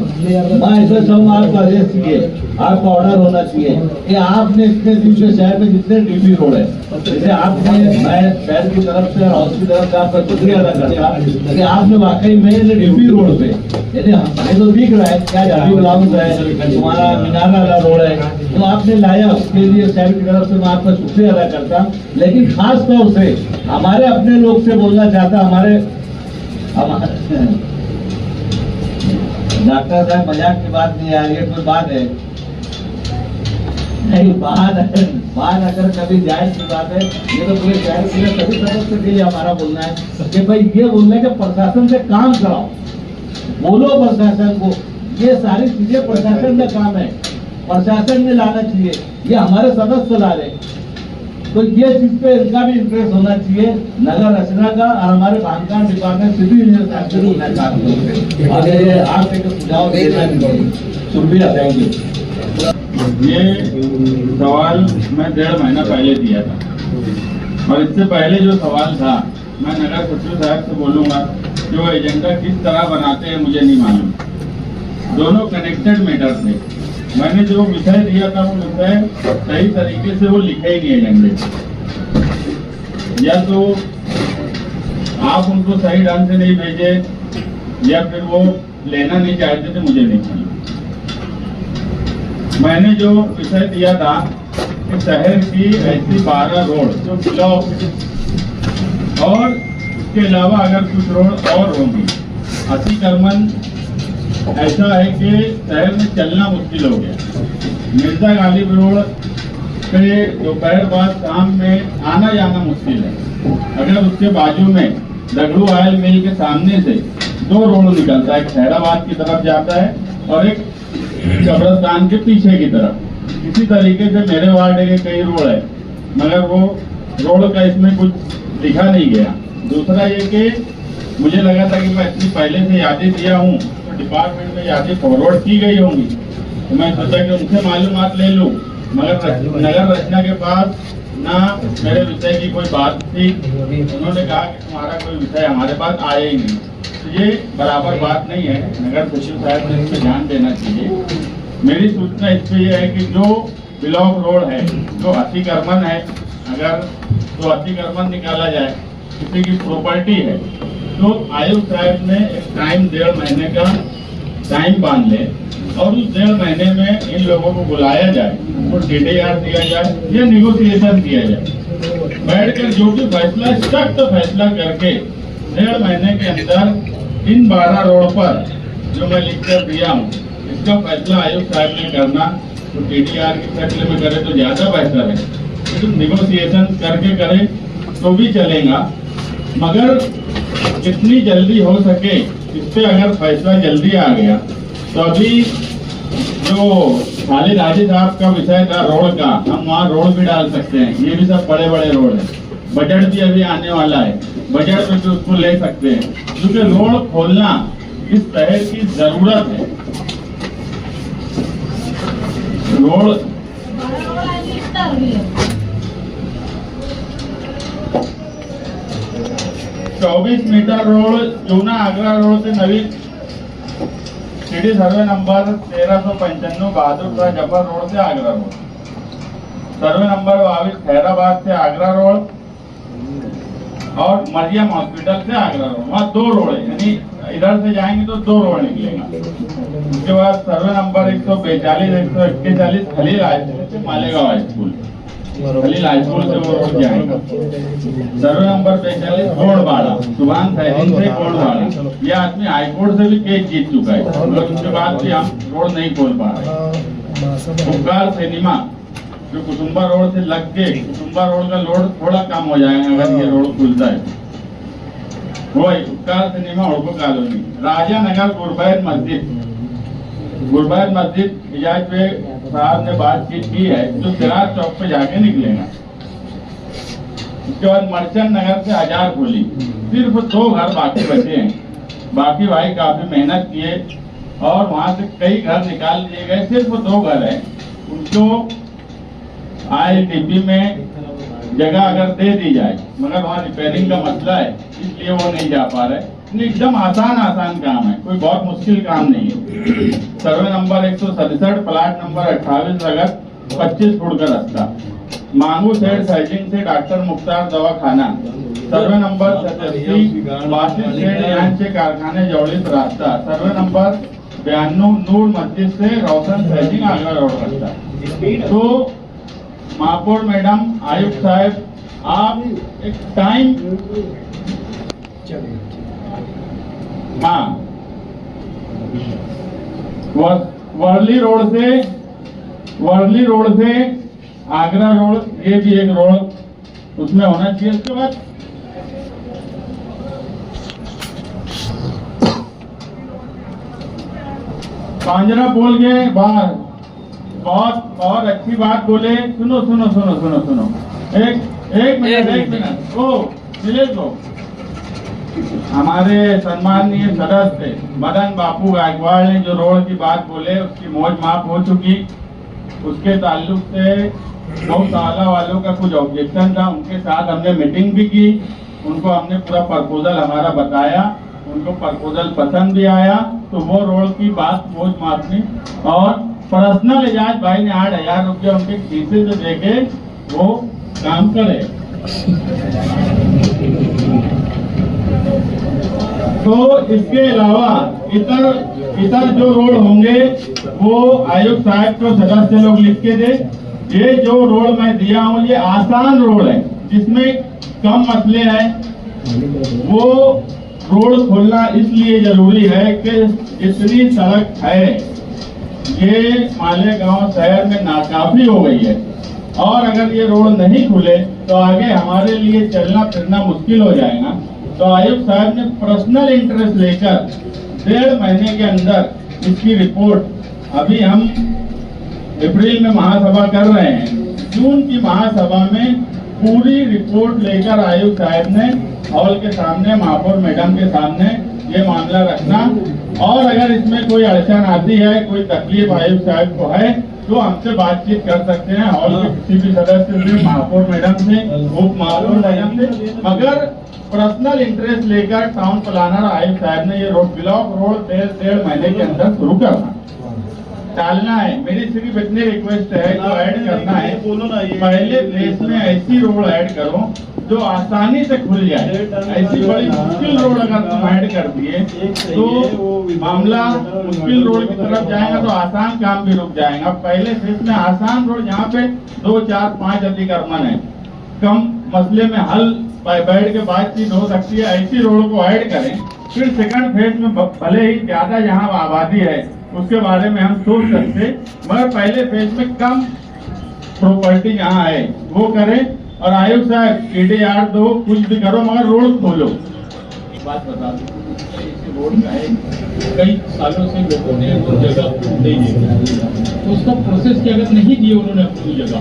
मैं ऐसे सब आपका आदेश चाहिए, आपका ऑर्डर होना चाहिए कि आपने इतने दिन से शहर में जितने डीपी रोड है, जैसे आपने मैं शहर की तरफ से और हाउस की तरफ से आपका शुक्रिया अदा करता कि आपने वाकई में डीपी रोड पे यदि हमें तो दिख रहा है क्या डीपी ग्राउंड है, तुम्हारा मीनार वाला रोड है, तो आपने लाया, उसके लिए शहर की तरफ से मैं आपका शुक्रिया अदा करता। लेकिन खास तौर से हमारे अपने लोग से बोलना चाहता, हमारे डॉक्टर साहब मजाक की बात नहीं आ रही है, कोई बात है नहीं, बात अगर कभी जायज की बात है, ये तो पूरे शहर के लिए सभी तरफ से लिए हमारा बोलना है कि भाई ये बोलना है कि प्रशासन से काम कराओ, बोलो प्रशासन को, ये सारी चीजें प्रशासन का काम है, प्रशासन ने लाना चाहिए, ये हमारे सदस्य ला रहे, तो ये चीज पे इनका भी इंटरेस्ट होना चाहिए, नगर रचना का और हमारे बांधकाम डिपार्टमेंट सिविल इंजीनियर साहब से होना चाहिए, और ये आप एक सुझाव देना चाहिए। शुक्रिया, थैंक यू। ये सवाल मैं 1.5 महीना पहले दिया था, और इससे पहले जो सवाल था मैं नगर सचिव साहब से बोलूंगा कि वो एजेंडा किस तरह बनाते हैं मुझे नहीं मालूम, दोनों कनेक्टेड मैटर थे। मैंने जो विषय दिया था वो विषय सही तरीके से वो लिखे ही नहीं एजेंडे, या तो आप उनको सही ढंग से नहीं भेजे या फिर वो लेना नहीं चाहते थे, मुझे नहीं मालूम। मैंने जो विषय दिया था कि शहर की ऐसी 12 रोड जो ब्लॉक और इसके अलावा अगर कुछ रोड और होंगी, अतिक्रमण ऐसा है कि शहर में चलना मुश्किल हो गया। मिर्जा गालिब रोड पे दोपहर बाद शाम में आना जाना मुश्किल है। अगर उसके बाजू में दगड़ू ऑयल मिल के सामने से 2 रोड निकलता है, एक खैराबाद की तरफ जाता है और एक कब्रिस्तान के पीछे की तरफ। इसी तरीके से मेरे वार्ड के कई रोड है, मगर वो रोड का इसमें कुछ लिखा नहीं गया। दूसरा ये कि मुझे लगा था कि मैं इतनी पहले से यादें दिया हूँ तो डिपार्टमेंट में यादें फॉरवर्ड की गई होंगी, तो मैं सोचा कि उनसे मालूमात ले लूँ, मगर नगर रचना के पास ना मेरे विषय की कोई बात थी। उन्होंने कहा कि तुम्हारा कोई विषय हमारे पास आया ही नहीं, तो ये बराबर बात नहीं है। नगर सचिव साहब ने इस पर ध्यान देना चाहिए। मेरी सूचना इस पर यह है कि जो ब्लॉक रोड है, जो अतिक्रमण है, अगर तो अतिक्रमण निकाला जाए, किसी की प्रॉपर्टी है, तो आयुक्त साहब ने एक टाइम 1.5 महीने का टाइम बांध ले और उस 1.5 महीने में इन लोगों को बुलाया जाए, उनको TDR दिया जाए या निगोशिएशन किया जाए, बैठकर जो भी फैसला सख्त फैसला करके 1.5 महीने के अंदर इन 12 रोड पर जो मैं लिख कर दिया हूँ, इसका फैसला आयुक्त साहब ने करना। तो TDR की शक्ल में करे तो ज्यादा बेहतर है, तो निगोशिएशन करके करे तो भी चलेगा, मगर जितनी जल्दी हो सके इस पे अगर फैसला जल्दी आ गया तो अभी जो खालिद हाजी साहब का विषय था रोड का, हम वहाँ रोड भी डाल सकते हैं, ये भी सब बड़े बड़े रोड है। बजट भी अभी आने वाला है, बजट में भी उसको ले सकते हैं, क्योंकि रोड खोलना इस शहर की जरूरत है। रोड 24 मीटर रोड जूना आगरा रोड से नवी सिटी सर्वे नंबर 1395 बहादुर जफर रोड से Agra road, survey number 22 Khairabad से आगरा रोड और मरियम हॉस्पिटल से आगरा रोड, वहाँ 2 रोड है, यानी इधर से जाएंगे तो 2 रोड निकलेगा। उसके बाद survey number 142 141 Khalil high school से Malegaon high school, Khalil high school से वो रोड जाएगा। सर्वे नंबर 42 गोड़वाड़ा सुभान सैनिक से गोड़वाड़ा, ये आदमी हाईकोर्ट से भी केस जीत चुका है, मतलब उसके बाद भी हम रोड नहीं खोल पा रहे। उपकार सिनेमा जो कुसुम्बा रोड से लग के कुसुम्बा रोड का लोड थोड़ा कम हो जाएगा अगर ये रोड खुलता है। वही उपकार सिनेमा उड़को कॉलोनी, राजा नगर गुरबैत मस्जिद इजाज पे साहब ने बातचीत की है, जो सिराज चौक पे जाके निकलेगा। उसके बाद मर्चेंट नगर से हजार खोली, सिर्फ 2 घर बाकी बचे हैं, बाकी भाई काफी मेहनत किए और वहां से कई घर निकाल दिए गए, सिर्फ 2 घर हैं, उनको ILTP में जगह अगर दे दी जाए, मगर वहाँ रिपेयरिंग का मसला है इसलिए वो नहीं जा पा रहे। एकदम आसान काम है, कोई बहुत मुश्किल काम नहीं है। सर्वे नंबर 167, प्लाट नंबर 28 लगत 25 फुट का रास्ता, मांगू सेठ साइजिंग से डॉक्टर मुख्तार दवाखाना, सर्वे नंबर 87 वासिफ सेठ यांचे कारखाने जवळीत रास्ता, सर्वे नंबर 92 नूर मस्जिद से रोशन साइजिंग आगरा रोड रास्ता। तो महापौर मैडम, आयुक्त साहब, आप एक टाइम, हाँ, वर्ली रोड से आगरा रोड, ये भी एक रोड उसमें होना चाहिए। उसके बाद पांजरा बोल गए बाहर, बहुत अच्छी बात बोले। सुनो सुनो सुनो सुनो सुनो, एक मिनट, ओ दिलेश लो, हमारे सम्माननीय सदस्य मदन बापू गायकवाड़ ने जो रोड की बात बोले उसकी मौज माफ हो चुकी। उसके ताल्लुक से गौशाला वालों का कुछ ऑब्जेक्शन था, उनके साथ हमने मीटिंग भी की, उनको हमने पूरा प्रपोजल हमारा बताया, उनको प्रपोजल पसंद भी आया, तो वो रोड की बात मौज माफ में। और पर्सनल एजाज भाई ने 8,000 रुपया उनके खीसे से देके वो काम करे। तो इसके अलावा इतर जो रोड होंगे वो आयुक्त साहब को सदस्य लोग लिख के दे। ये जो रोड मैं दिया हूँ ये आसान रोड है, जिसमें कम मसले हैं। वो रोड खोलना इसलिए जरूरी है कि इतनी सड़क है, ये मालेगांव शहर में नाकाफी हो गई है, और अगर ये रोड नहीं खुले तो आगे हमारे लिए चलना फिरना मुश्किल हो जाएगा। तो आयुक्त साहब ने पर्सनल इंटरेस्ट लेकर 1.5 महीने के अंदर इसकी रिपोर्ट, अभी हम अप्रैल में महासभा कर रहे हैं, जून की महासभा में पूरी रिपोर्ट लेकर आयुक्त साहब ने हॉल के सामने, महापौर मैडम के सामने ये मामला रखना। और अगर इसमें कोई अड़चन आती है, कोई तकलीफ आयुक्त साहब को है, तो हमसे बातचीत कर सकते हैं, हॉल के किसी भी सदस्य से, महापौर मैडम से, उप महापौर मैडम से। मगर पर्सनल इंटरेस्ट लेकर टाउन प्लानर आयुक्त साहब ने ये ब्लॉक रोड 1.5 महीने के अंदर शुरू करना डालना है। मेरी सिर्फ इतनी रिक्वेस्ट है, जो ऐड करना है पहले फेज में ऐसी रोड ऐड करो जो आसानी से खुल जाए। ऐसी बड़ी मुश्किल रोड अगर तुम ऐड कर दिए तो मामला मुश्किल रोड की तरफ जाएगा, तो आसान काम भी रुक जाएगा। पहले फेज में आसान रोड, यहाँ पे 2, 4, 5 अतिक्रमण है, कम मसले में हल बैठ के बातचीत हो सकती है, ऐसी रोड को ऐड करें। फिर सेकंड फेज में भले ही ज्यादा यहाँ आबादी है उसके बारे में हम सोच सकते, मगर पहले फेज में कम प्रॉपर्टी यहाँ है वो करें। और आयुक्त साहब KDR दो, कुछ भी करो मगर रोड खोलो। बात बता दो, इस रोड का है, कई सालों से लोगों ने वो जगह नहीं दी, उसका प्रोसेस की अगर नहीं दिए उन्होंने अपनी जगह,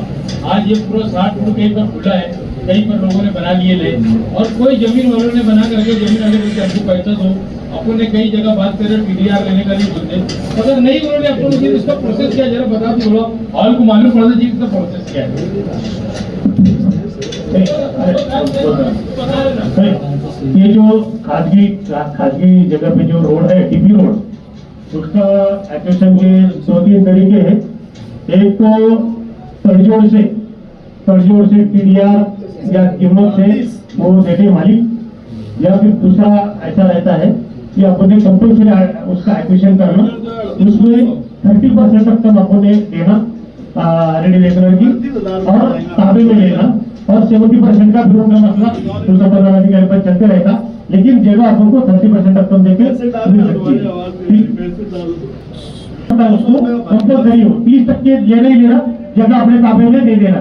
आज ये पूरा 60 फुट कहीं पर खुला है, कहीं पर लोगों ने बना लिए ले, और कोई जमीन वालों ने बना करके जमीन वाले बोलते हमको पैसा दो। अपन ने कई जगह बात करे TDR लेने का नहीं बोलते, अगर नहीं उन्होंने अपन मुझे इसका प्रोसेस क्या जरा बता दो, हॉल को मालूम पड़ता जी इसका प्रोसेस क्या है। ये जो खासगी जगह पे जो रोड है TP रोड, उसका एक्वेशन के 2-3 तरीके हैं। एक तो तड़जोड़ से TDR या कीमत से वो देते मालिक, या फिर दूसरा ऐसा रहता है कि अपने कंपल्सरी उसका एक्विजिशन करना, उसमें 30% तक कम अपने देना रेडी लेबर की, और ताबे में लेना, और 70% का फिर उनका मसला दूसरा पदाधिकारी पर चलते रहेगा, लेकिन जगह अपन को 30% तक कम देके मिल सकती है। उसको कंपल्सरी हो 30% लेना ही लेना, जगह अपने ताबे में दे देना।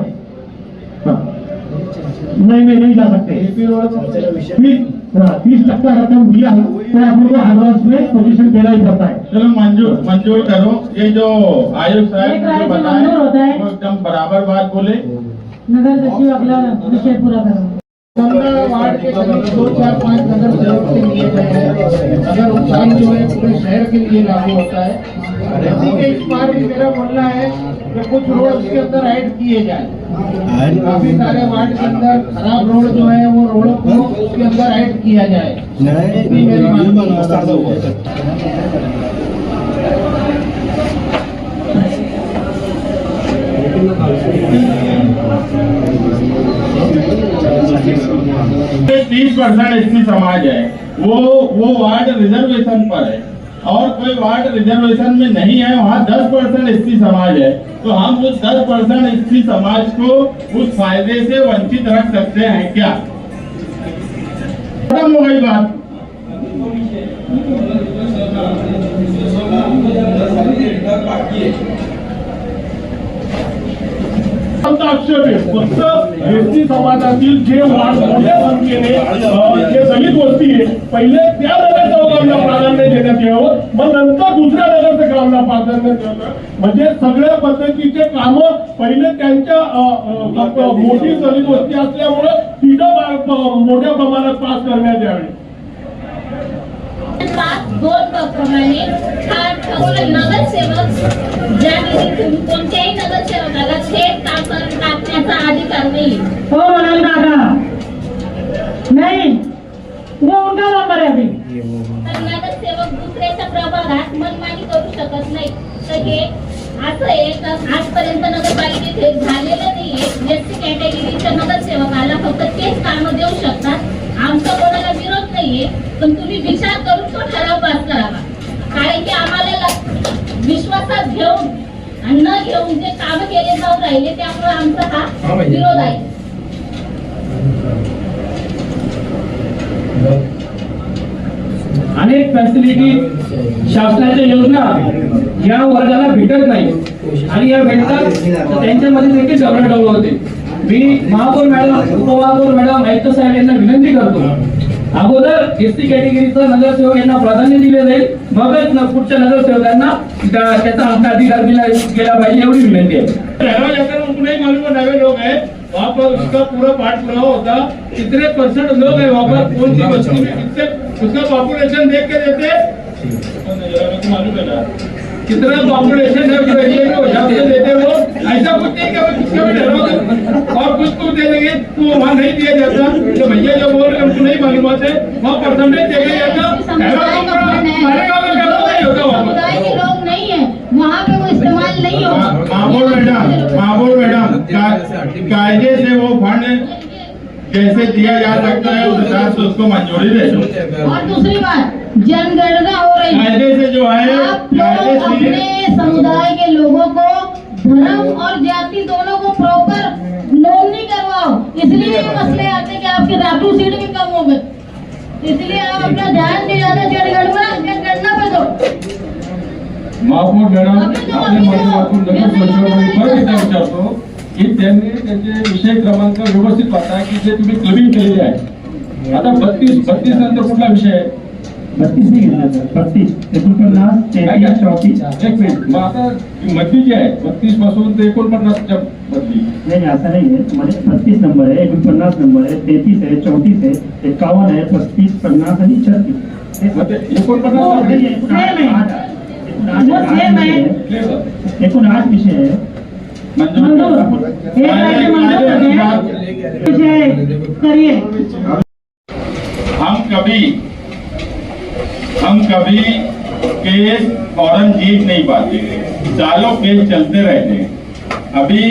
नहीं जा सकते। 30% रकम दिया तो आपको एडवांस में पोजीशन देना ही पड़ता है। चलो मंजूर करो। ये जो आयुक्त साहब ने बताया वो एकदम बराबर बात बोले। नगर सचिव अगला विषय पूरा करो। 15 वार्ड के करीब 2, 4, 5 नगर सेवक से लिए गए हैं। अगर उपचार जो है पूरे शहर के लिए लागू होता है। इसी के इस बार भी मेरा बोलना है कि कुछ रोड के अंदर ऐड किए जाए। काफी सारे वार्ड के अंदर खराब रोड जो है वो रोडों को उसके अंदर ऐड किया जाए। इतनी मेरी मांग है। 30% एससी समाज है, वो वार्ड रिजर्वेशन पर है और कोई वार्ड रिजर्वेशन में नहीं है, वहाँ 10% एससी समाज है। तो हम उस 10% एससी समाज को उस फायदे से वंचित रख सकते हैं क्या? खत्म हो गई बात। आक्षेप आहे फक्त एसटी समाजातील जे वार्ड मोठ्या संख्येने जे दलित वस्ती आहे पहिले त्या नगरसेवकांना प्राधान्य देण्यात यावं, मग नंतर दुसऱ्या नगरसेवकांना प्राधान्य द्यावं। म्हणजे सगळ्या पद्धतीचे कामं पहिले त्यांच्या मोठी दलित वस्ती असल्यामुळे तिथं मोठ्या प्रमाणात पास करण्यात यावे। दोन प्रमाणे नगरसेवक ज्या कोणत्याही नगरसेवकाला थेट टाकण्याचा अधिकार नाही। हो म्हणाल दादा नाही, वो उनका नंबर है अभी। तर नगरसेवक दुसऱ्याच्या प्रभागात मनमानी करू शकत नाही। तर हे असं आहे तर आजपर्यंत नगरपालिकेत झालेलं नाहीये। एससी कॅटेगरीच्या नगरसेवकाला फक्त तेच कामं देऊ शकतात। आमचा कोणाला विरोध नाहीये, पण तुम्ही विचार करून तो ठराव पास करावा। कारण की आम्हाला विश्वासात घेऊन आणि न घेऊन जे काम केले जाऊन राहिले त्यामुळे आमचा हा विरोध आहे। अनेक फॅसिलिटी शासनाच्या योजना या वर्गाला भेटत नाही आणि या भेटतात त्यांच्यामध्ये देखील डबल होते। मी महापौर मॅडम, उपमहापौर मॅडम, आयुक्त साहेब यांना विनंती करतो अगोदर एसटी कॅटेगरीचा नगरसेवक यांना प्राधान्य दिले जाईल, मगच पुढच्या नगरसेवकांना त्याचा आपला अधिकार दिला गेला पाहिजे एवढी विनंती आहे। उनको नहीं मालूम है, नवे लोग हैं वहाँ पर, उसका पूरा पाठ पूरा होता कितने परसेंट लोग हैं वहाँ पर, कौन सी बस्ती में कितने, उसका पॉपुलेशन देख के देते मालूम है ना कितना पॉपुलेशन है उस एरिया में, हिसाब से देते वो। ऐसा कुछ नहीं कि किसका भी डरो और कुछ को दे देंगे तो वहाँ नहीं दिया जाता। तो भैया जो बोल रहे हैं उनको नहीं मालूम है वहाँ परसेंटेज देगा जाता। हमारे गाँव में नहीं होता, वहाँ के लोग नहीं है वहाँ पे वो इस्तेमाल नहीं होगा। महापौर मैडम कायदे से वो फंड कैसे दिया जा सकता है उस हिसाब से उसको मंजूरी दे दो। और दूसरी बात जनगणना हो रही है, कायदे से जो है आप लोग अपने समुदाय के लोगों को धर्म और जाति दोनों को प्रॉपर नोंदनी करवाओ। इसलिए ये मसले आते कि आपके धातु सीट भी कम हो गए। इसलिए आप अपना ध्यान दिलाना जनगणना पे दो। महापौर मॅडम आपल्या माध्यमातून नगर परिषदेमध्ये परत एकदा विचारतो की त्यांनी त्याचे विषय क्रमांक व्यवस्थित वाचा की जे तुम्ही क्लबिंग केलेले आहे। आता 32 नंतर कुठला विषय आहे? 32 नहीं घेतला सर, 32, 49, 33, 34। एक मिनिट, मग आता मधली जी आहे 32 पासून ते 49च्या मधली नहीं ऐसा नहीं है, हमारे 32 नंबर है, 49 नंबर है, 33 है, 34 है, 51 है, 35, 50 आणि 36। मग ते 49 नहीं है, 8 विषय है। हम कभी केस फौरन जीत नहीं पाते, सालों केस चलते रहते हैं। अभी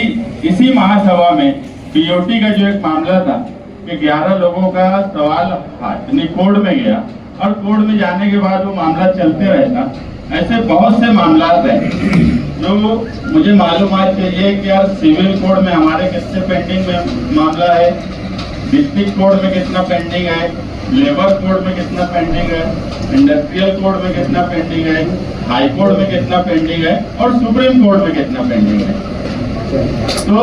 इसी महासभा में बीओटी का जो एक मामला था कि 11 लोगों का सवाल कोर्ट में गया और कोर्ट में जाने के बाद वो मामला चलते रहता। ऐसे बहुत से मामला हैं जो मुझे मालूमात चाहिए कि यार सिविल कोड में हमारे कितने पेंडिंग में मामला है, डिस्ट्रिक्ट कोड में कितना पेंडिंग है, लेबर कोड में कितना पेंडिंग है, इंडस्ट्रियल कोड में कितना पेंडिंग है, हाई कोर्ट में कितना पेंडिंग है और सुप्रीम कोर्ट में कितना पेंडिंग है। तो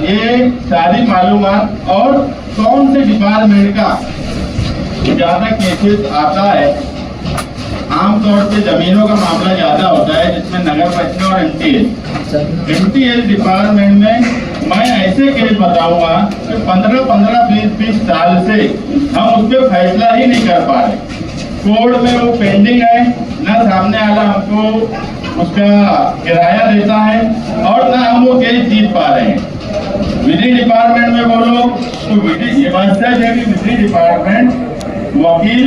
ये सारी मालूमात और कौन से डिपार्टमेंट का ज्यादा केसेस आता है आमतौर पे जमीनों का मामला ज्यादा होता है जिसमें नगर रचना और एमटीएल डिपार्टमेंट में मैं ऐसे केस बताऊंगा कि 15-15, 20-20 साल से हम उस पर फैसला ही नहीं कर पा रहे। कोर्ट में वो पेंडिंग है, न सामने वाला हमको उसका किराया देता है और न हम वो केस जीत पा रहे हैं। विधि डिपार्टमेंट में बोलो तो ये बात है कि विधि डिपार्टमेंट वकील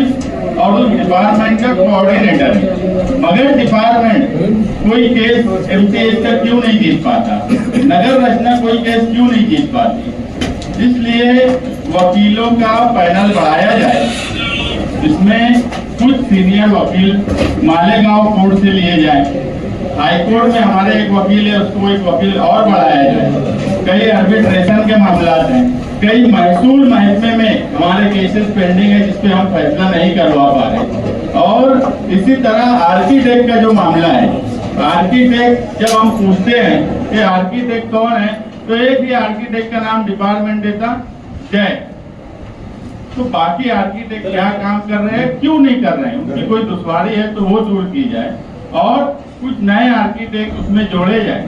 और उस डिपार्टमेंट का कोऑर्डिनेटर है, मगर डिपार्टमेंट कोई केस एमटीएस का क्यों नहीं जीत पाता, नगर रचना कोई केस क्यों नहीं जीत पाती। इसलिए वकीलों का पैनल बढ़ाया जाए, इसमें कुछ सीनियर वकील मालेगांव कोर्ट से लिए जाए, हाईकोर्ट में हमारे एक वकील है उसको एक वकील और बढ़ाया जाए, कई आर्बिट्रेशन के मामला हैं, कई महसूल महकमे में हमारे केसेस पेंडिंग है जिसपे हम फैसला नहीं करवा पा रहे। और इसी तरह आर्किटेक्ट का जो मामला है, आर्किटेक्ट जब हम पूछते हैं कि आर्किटेक्ट कौन है तो एक ही आर्किटेक्ट का नाम डिपार्टमेंट देता जय, तो बाकी आर्किटेक्ट क्या काम कर रहे हैं, क्यों नहीं कर रहे हैं, उनकी कोई दुश्वारी है तो वो दूर की जाए और कुछ नए आर्किटेक्ट उसमें जोड़े जाए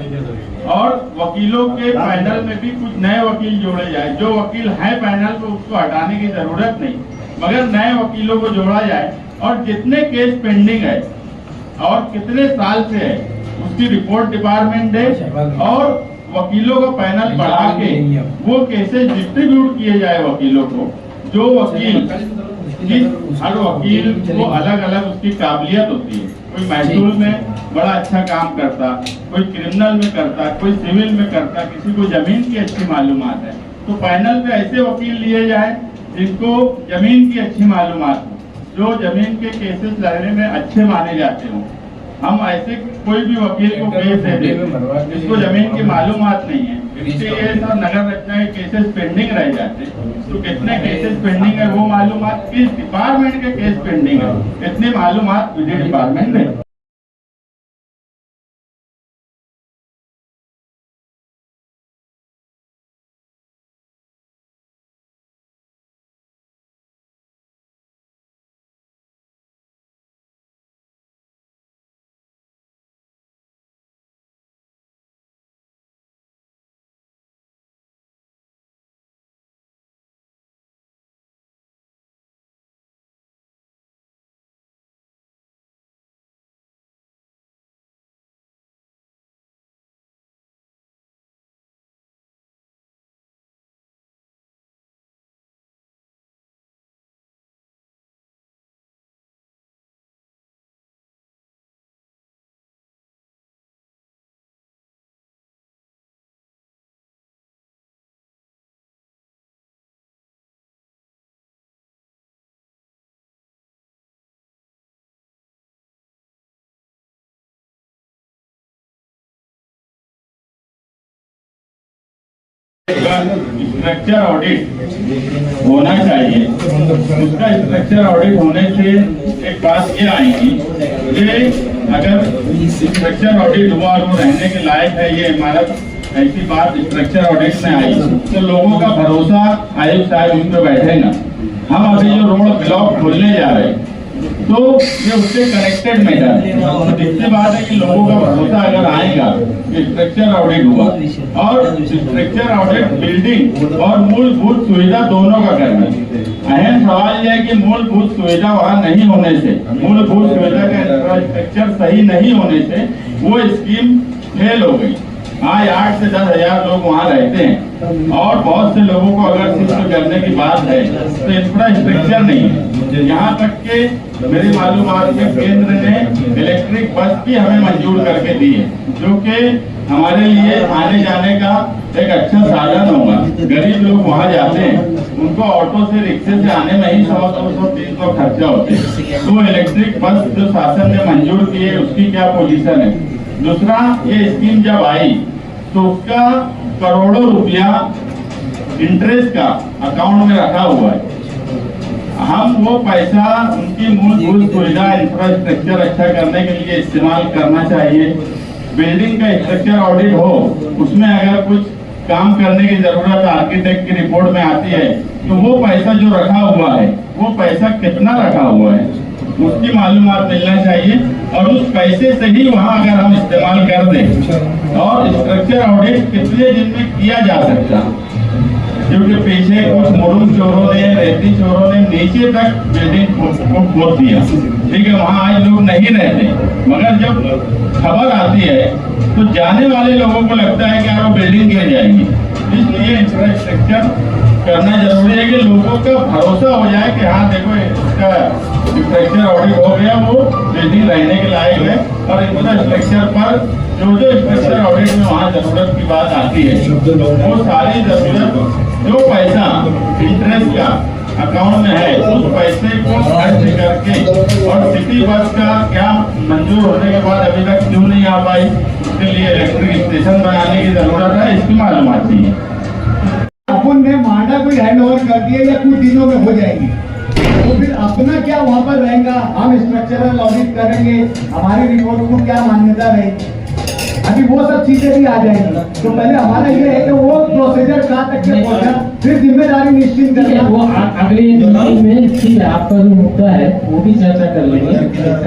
और वकीलों के पैनल में भी कुछ नए वकील जोड़े जाए। जो वकील है पैनल को उसको हटाने की जरूरत नहीं, मगर नए वकीलों को जोड़ा जाए और जितने केस पेंडिंग है और कितने साल से है उसकी रिपोर्ट डिपार्टमेंट दे और वकीलों का पैनल बढ़ा के वो केसेस डिस्ट्रीब्यूट किए जाए वकीलों को। जो वकील हर वकील को अलग अलग उसकी काबिलियत होती है, कोई महसूल में बड़ा अच्छा काम करता, कोई क्रिमिनल में करता, कोई सिविल में करता, किसी को जमीन की अच्छी मालूमात है, तो पैनल पे ऐसे वकील लिए जाए जिनको जमीन की अच्छी मालूमात हो, जो जमीन के केसेस लड़ने में अच्छे माने जाते हों। हम ऐसे कोई भी वकील को केस दे दें जिसको जमीन की मालूमात नहीं है, इससे ये सब नगर रचना के केसेस पेंडिंग रह जाते, तो कितने केसेस पेंडिंग है वो मालूमात, किस डिपार्टमेंट के केस पेंडिंग है इतनी मालूमात विधि डिपार्टमेंट में। स्ट्रक्चर ऑडिट होना चाहिए। उसका स्ट्रक्चर ऑडिट होने से एक बात ये आएगी कि अगर स्ट्रक्चर ऑडिट हुआ और वो रहने के लायक है ये इमारत, ऐसी बात स्ट्रक्चर ऑडिट में आई तो लोगों का भरोसा आयुक्त साहब उन पर बैठेगा। हम अभी जो रोड ब्लॉक खोलने जा रहे हैं तो ये उससे कनेक्टेड मैटर है, तो दूसरी बात है कि लोगों का भरोसा अगर आएगा कि स्ट्रक्चर ऑडिट हुआ और स्ट्रक्चर ऑडिट बिल्डिंग और मूलभूत सुविधा दोनों का करना। अहम सवाल यह है कि मूलभूत सुविधा वहाँ नहीं होने से, मूलभूत सुविधा का इंफ्रास्ट्रक्चर सही नहीं होने से वो स्कीम फेल हो गई। आज 8 से 10 हजार लोग वहाँ रहते हैं और बहुत से लोगों को अगर शिफ्ट करने की बात है तो इंफ्रास्ट्रक्चर नहीं है। यहाँ तक के मेरी मालूमात में केंद्र ने इलेक्ट्रिक बस भी हमें मंजूर करके दी है, जो कि हमारे लिए आने जाने का एक अच्छा साधन होगा। गरीब लोग वहाँ जाते हैं, उनको ऑटो से रिक्शे से आने में ही 100-200-300 खर्चा होते हैं। तो इलेक्ट्रिक बस जो शासन ने मंजूर की है उसकी क्या पोजीशन है। दूसरा, ये स्कीम जब आई तो उसका करोड़ों रुपया इंटरेस्ट का अकाउंट में रखा हुआ है। हम वो पैसा उनकी मूलभूत सुविधा इंफ्रास्ट्रक्चर अच्छा करने के लिए इस्तेमाल करना चाहिए। बिल्डिंग का स्ट्रक्चर ऑडिट हो, उसमें अगर कुछ काम करने की जरूरत आर्किटेक्ट की रिपोर्ट में आती है तो वो पैसा जो रखा हुआ है वो पैसा कितना रखा हुआ है उसकी मालूमात मिलना चाहिए और उस पैसे से ही वहाँ अगर हम इस्तेमाल कर दें और स्ट्रक्चर ऑडिट कितने दिन में किया जा सकता, क्योंकि पीछे कुछ मुरुम चोरों ने, रेती चोरों ने नीचे तक बिल्डिंग को खोद दिया, ठीक है, वहाँ आज लोग नहीं रहते, मगर जब खबर आती है तो जाने वाले लोगों को लगता है कि यार वो बिल्डिंग गिर जाएगी। इसलिए इंफ्रास्ट्रक्चर करना जरूरी है कि लोगों का भरोसा हो जाए कि हाँ देखो इसका स्ट्रक्चर ऑडिट हो गया, वो बिल्डिंग रहने के लायक है। और इंफ्रास्ट्रक्चर पर जो स्ट्रक्चर ऑडिट में वहाँ जरूरत की बात आती है, वो सारी जरूरत जो पैसा इंटरेस्ट का अकाउंट में है उस पैसे को खर्च करके, और सिटी बस का क्या मंजूर होने के बाद अभी तक क्यों नहीं आ पाई, उसके लिए इलेक्ट्रिक स्टेशन बनाने की जरूरत है, इसकी मालूमात चाहिए। अपन ने मांडा कोई हैंड ओवर कर दिया या कुछ दिनों में हो जाएगी, तो फिर अपना क्या वहाँ पर रहेगा, हम स्ट्रक्चरल ऑडिट करेंगे, हमारी रिपोर्ट को क्या मान्यता रहेगी, अभी वो सब चीजें भी आ जाएंगी। तो पहले हमारा ये है कि वो प्रोसीजर कहाँ तक के पहुंचा, फिर जिम्मेदारी निश्चित करना। वो अगले मीटिंग में ठीक है, आपका जो मुद्दा है वो भी चर्चा कर लेंगे,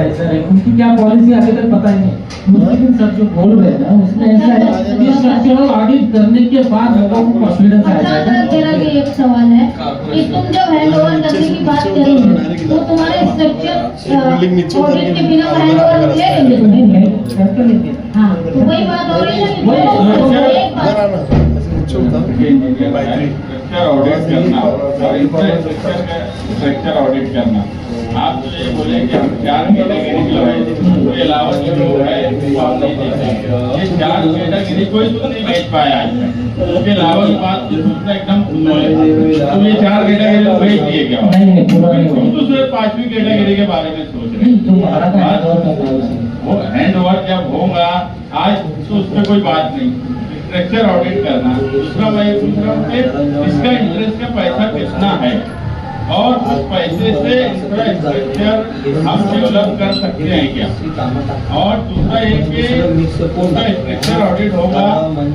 ऐसा है उनकी क्या पॉलिसी अभी तक पता ही नहीं, मुस्लिम सब जो बोल रहे हैं ना उसमें ऐसा है कि स्ट्रक्चरल ऑडिट करने के बाद लोगों को कॉन्फिडेंस आ जाएगा। मेरा भी एक सवाल है कि तुम जब हैंड ओवर करने की बात करोगे तो तुम्हारे स्ट्रक्चर ऑडिट के बिना हैंड ओवर ले लेंगे तुम्हें? हाँ, तो वही बात हो रही है कि स्ट्रक्चर ऑडिट करना और इंफ्रास्ट्रक्चर ऑडिट करना, आप तो ये बोले कि हम 4 कैटेगरी जो है उसके अलावा जो लोग है आप नहीं देते, ये 4 कैटेगरी कोई तो नहीं बेच पाया आज तक, उसके अलावा की बात दूसरा एकदम तो ये 4 कैटेगरी लोग बेच दिए क्या? हम तो सिर्फ 5वीं कैटेगरी के बारे में सोच रहे हैं। वो हैंड ओवर जब होगा आज तो उस पर कोई बात नहीं, स्ट्रक्चर ऑडिट करना। दूसरा मैं पूछ रहा हूँ कि इसका इंटरेस्ट का पैसा कितना है और उस पैसे से इंफ्रास्ट्रक्चर हम डेवलप कर सकते हैं क्या, और दूसरा एक कि उसका स्ट्रक्चर ऑडिट होगा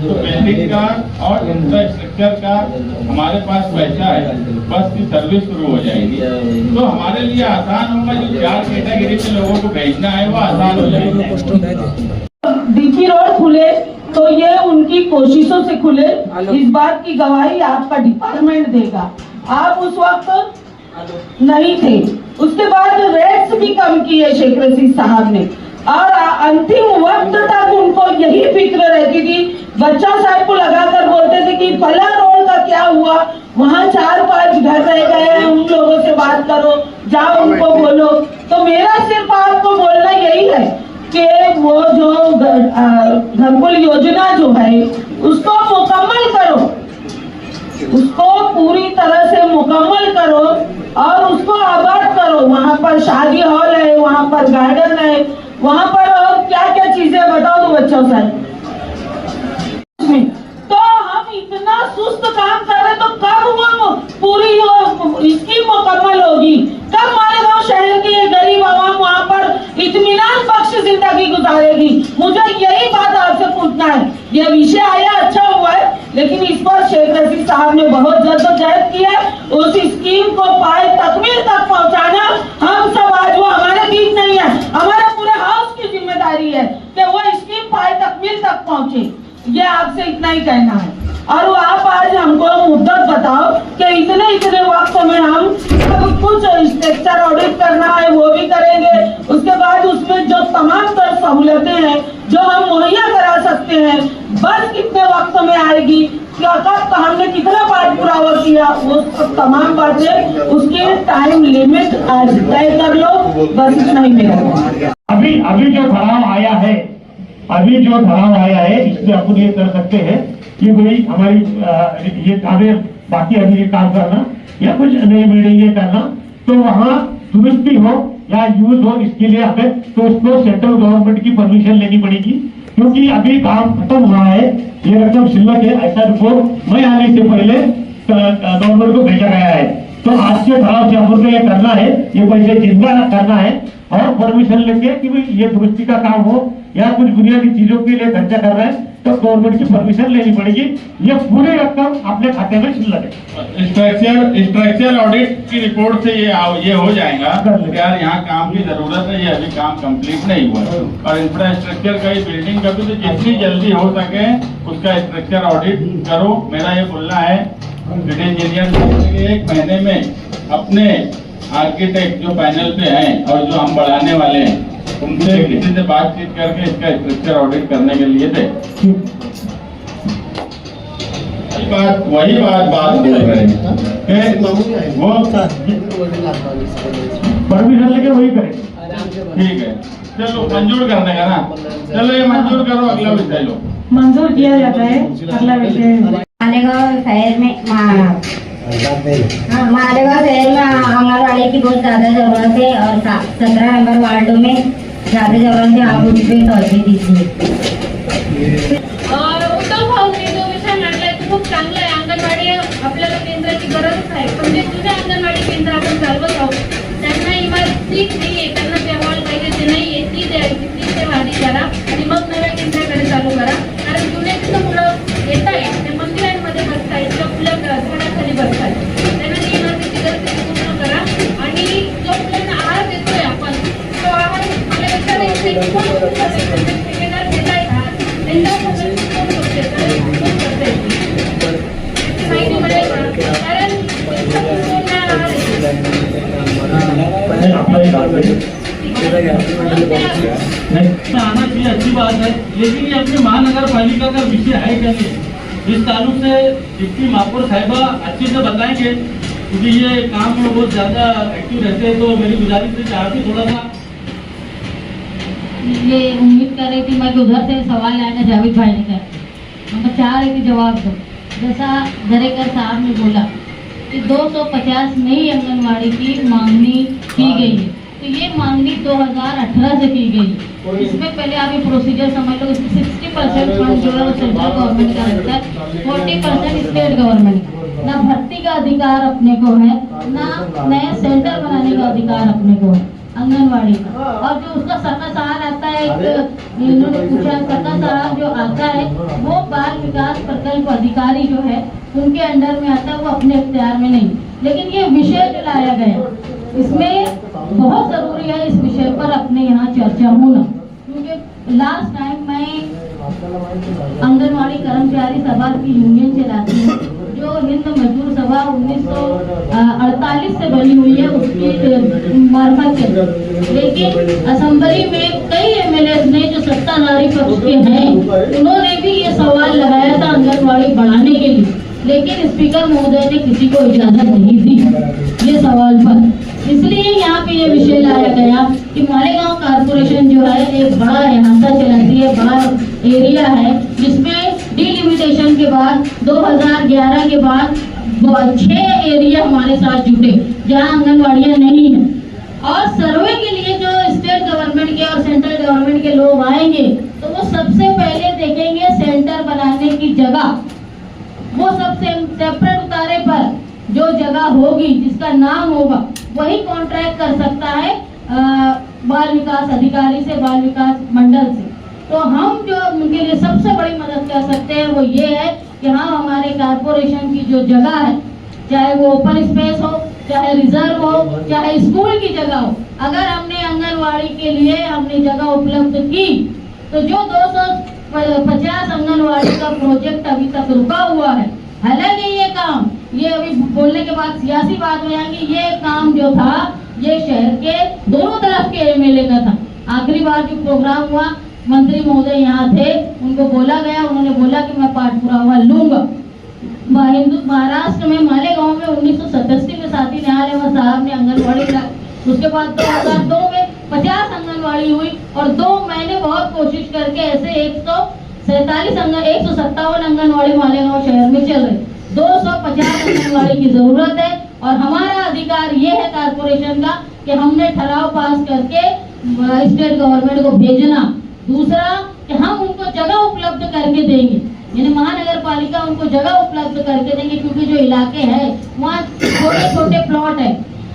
तो बिल्डिंग का और इंफ्रास्ट्रक्चर का हमारे पास पैसा है, बस की सर्विस शुरू हो जाएगी तो हमारे लिए आसान होगा। जो 4 कैटेगरी के लोगों को भेजना है वो आसान हो जाएगा। डीपी रोड खुले तो ये उनकी कोशिशों से खुले, इस बात की गवाही आपका डिपार्टमेंट देगा। आप उस वक्त नहीं थे, उसके बाद रेट्स भी कम किए शेख रशीद साहब ने, और अंतिम वक्त तक उनको यही फिक्र रहती थी। बच्चा साहब को लगाकर बोलते थे कि फला रोड का क्या हुआ, वहाँ 4-5 घर रह गए हैं, उन लोगों से बात करो, जाओ उनको बोलो। तो मेरा सिर्फ आपको बोलना यही है कि वो जो घरकुल योजना जो है उसको मुकम्मल करो, उसको पूरी तरह से मुकम्मल करो और उसको आबाद करो। वहाँ पर शादी हॉल है, वहाँ पर गार्डन है, वहाँ पर और क्या क्या चीजें बताओ तो बच्चों से। तो हम इतना सुस्त काम कर रहे तो कब वो पूरी स्कीम मुकम्मल होगी, कब मालेगांव शहर की गरीब आवाम वहाँ पर इत्मीनान बख्श जिंदगी गुजारेगी? मुझे यही बात आपसे पूछना है। ये विषय आया अच्छा हुआ है, लेकिन इस पर शेख रशीद साहब ने बहुत जद्दोजहद की है। उस स्कीम को पाए तकमील तक पहुँचाना हम सब आज वो हमारे बीच नहीं है, हमारे पूरे हाउस की जिम्मेदारी है कि वो स्कीम पाए तकमील तक पहुँचे। ये आपसे इतना ही कहना है। और वो आप आज हमको मुद्दत बताओ कि इतने वक्त में हम सब कुछ स्ट्रक्चर ऑडिट करना है वो भी करेंगे, उसके बाद उसमें जो तमाम तर सहूलतें हैं जो हम मुहैया करा सकते हैं, बस कितने वक्त में आएगी, क्या कब हमने कितना पाठ पुरावा किया, वो तमाम बातें उसकी टाइम लिमिट आज तय कर लो। बस इतना ही मेरा। अभी जो ठहराव आया है, इसमें अपन ये कर सकते हैं कि भाई हमारी ये कामें बाकी अभी ये काम करना या कुछ नई बिल्डिंगें करना, तो वहाँ दुरुस्ती हो या यूज हो, इसके लिए हमें तो उसको सेंट्रल गवर्नमेंट की परमिशन लेनी पड़ेगी, क्योंकि अभी काम खत्म हुआ है, ये रकम शिल्लक है। ऐसा रिपोर्ट मैं आने से पहले गवर्नमेंट को भेजा गया है। तो आज के ठहराव से अपन को ये करना है, ये पैसे जिंदा करना है और परमिशन लेके कि भाई ये दुरुस्ती का काम हो या कुछ बुनियादी चीजों के लिए खर्चा कर रहे हैं तो गवर्नमेंट की परमिशन लेनी पड़ेगी। ये पूरी रकम अपने खाते में शिल्लक है। स्ट्रक्चर ऑडिट की रिपोर्ट से ये हो जाएगा कि यार यहाँ काम की जरूरत है, ये अभी काम कंप्लीट नहीं हुआ है। और इंफ्रास्ट्रक्चर का ही बिल्डिंग का भी तो जितनी जल्दी हो सके उसका स्ट्रक्चर ऑडिट करो। मेरा ये बोलना है सिटी इंजीनियर 1 महीने में अपने आर्किटेक्ट जो पैनल पे हैं और जो हम बढ़ाने वाले हैं उनसे किसी से बातचीत करके इसका स्ट्रक्चर ऑडिट करने के लिए दे। वही बात बोल रहे हैं वो परमिशन लेके वही करें। ठीक है, चलो मंजूर कर देगा ना। चलो ये मंजूर करो, अगला विषय लो। मंजूर किया जाता है। अगला विषय मालेगांव शहर में मालेगांव शहर में आंगनबाड़ी की बहुत ज्यादा जरूरत है और 17 नंबर वार्डों में ज्यादा जरूरत है। आप उस पर तवज्जो दीजिए। उत्तम भाऊने जो विषय मांडलाय तो खूप चांगला आहे। अंगणवाडी आपल्याला केंद्राची गरजच आहे, पण जे जुने अंगणवाडी केंद्र आपण चालवत आहोत त्यांना इमारतीच नाहीये, त्यांना जे हॉल पाहिजे ते नाहीये, ती द्यायची, ती ते वाढी करा आणि मग नव्या केंद्राकडे चालू करा। कारण जुने तिथं मुलं येत आहेत ते मंदिरांमध्ये बसतायत किंवा फुलं झाडाखाली बसतायत, त्यांना ती इमारतीची गरज पूर्ण करा। आणि जो मुलांना आहार देतोय आपण तो आहार आपल्यापेक्षा ठेकेदार देत आहे का त्यांच्या माहिती मिळेल का? कारण आना चाहिए, अच्छी बात है, लेकिन ये अपने महानगर पालिका का विषय है क्या नहीं? इस ताल्लुक से डिप्टी महापौर साहिबा अच्छे से बताएंगे, क्योंकि ये काम में बहुत ज्यादा एक्टिव रहते हैं। तो मेरी गुजारिश है कि आप भी थोड़ा सा ये उम्मीद कर रही थी मैं कि उधर से सवाल आएगा जावेद भाई ने कर, मैं चाह रही थी जवाब दो। जैसा दरेकर साहब ने बोला कि 250 नई आंगनवाड़ी की मांगनी की गई है, तो ये मांगनी 2018 से की गई। इसमें पहले आप ये प्रोसीजर समझ लो, 60% फंड जो है वो सेंट्रल गवर्नमेंट का रहता है, 40% स्टेट गवर्नमेंट का। ना भर्ती का अधिकार अपने को है, ना नए सेंटर बनाने का अधिकार अपने को है आंगनवाड़ी का। और जो उसका सकसार आता है, इन्होंने पूछा सकसार जो आता है वो बाल विकास प्रकल्प अधिकारी जो है उनके अंडर में आता है, वो अपने इख्तियार में नहीं। लेकिन ये विषय जो लाया गया इसमें बहुत जरूरी है इस विषय पर अपने यहाँ चर्चा होना, क्योंकि लास्ट टाइम मैं आंगनवाड़ी कर्मचारी सभा की यूनियन चलाती हूँ, जो हिंद मजदूर सभा 1948 से बनी हुई है, उसकी मार्फत से। लेकिन असेंबली में कई एमएलए ने जो सत्ताधारी पक्ष के हैं उन्होंने भी ये सवाल लगाया था आंगनवाड़ी बढ़ाने के लिए, लेकिन स्पीकर महोदय ने किसी को इजाजत नहीं दी ये सवाल पर। इसलिए यहाँ पे ये विषय लाया गया कि मालेगांव कारपोरेशन जो है एक बड़ा अहाता चलाती है, बड़ा एरिया है, जिसमें डिलिमिटेशन के बाद 2011 के बाद 6 एरिया हमारे साथ जुटे जहाँ आंगनवाड़ियाँ नहीं है। और सर्वे के लिए जो स्टेट गवर्नमेंट के और सेंट्रल गवर्नमेंट के लोग आएंगे तो वो सबसे पहले देखेंगे सेंटर बनाने की जगह, वो सबसे सेपरेट उतारे पर जो जगह होगी जिसका नाम होगा वही कॉन्ट्रैक्ट कर सकता है बाल विकास अधिकारी से, बाल विकास मंडल से। तो हम जो उनके लिए सबसे बड़ी मदद कर सकते हैं वो ये है कि हम हमारे कारपोरेशन की जो जगह है, चाहे वो ओपन स्पेस हो, चाहे रिजर्व हो, चाहे स्कूल की जगह हो, अगर हमने आंगनवाड़ी के लिए हमने जगह उपलब्ध की तो जो 250 आंगनवाड़ी का प्रोजेक्ट अभी तक रुका हुआ है, हालांकि ये काम, ये अभी बोलने के बाद सियासी बात हो जाएंगी, ये काम जो था ये शहर के दोनों तरफ के एमएलए का था। आखिरी बार जो प्रोग्राम हुआ मंत्री महोदय यहाँ थे, उनको बोला गया, उन्होंने बोला कि मैं पाठ पूरा हुआ लूंगा। महाराष्ट्र में मालेगांव में 1987 में साथी न्यायालय साहब ने आंगनवाड़ी, उसके बाद 2002 में 50 आंगनवाड़ी हुई और 2 महीने बहुत कोशिश करके ऐसे 157 आंगनवाड़ी मालेगांव शहर में चल रही। 250 आंगनवाड़ी की जरूरत है और हमारा अधिकार ये है कारपोरेशन का कि हमने ठराव पास करके स्टेट गवर्नमेंट को भेजना। दूसरा कि हम उनको जगह उपलब्ध करके देंगे, यानी महानगर पालिका उनको जगह उपलब्ध करके देंगे, क्योंकि जो इलाके हैं वहाँ छोटे छोटे प्लॉट है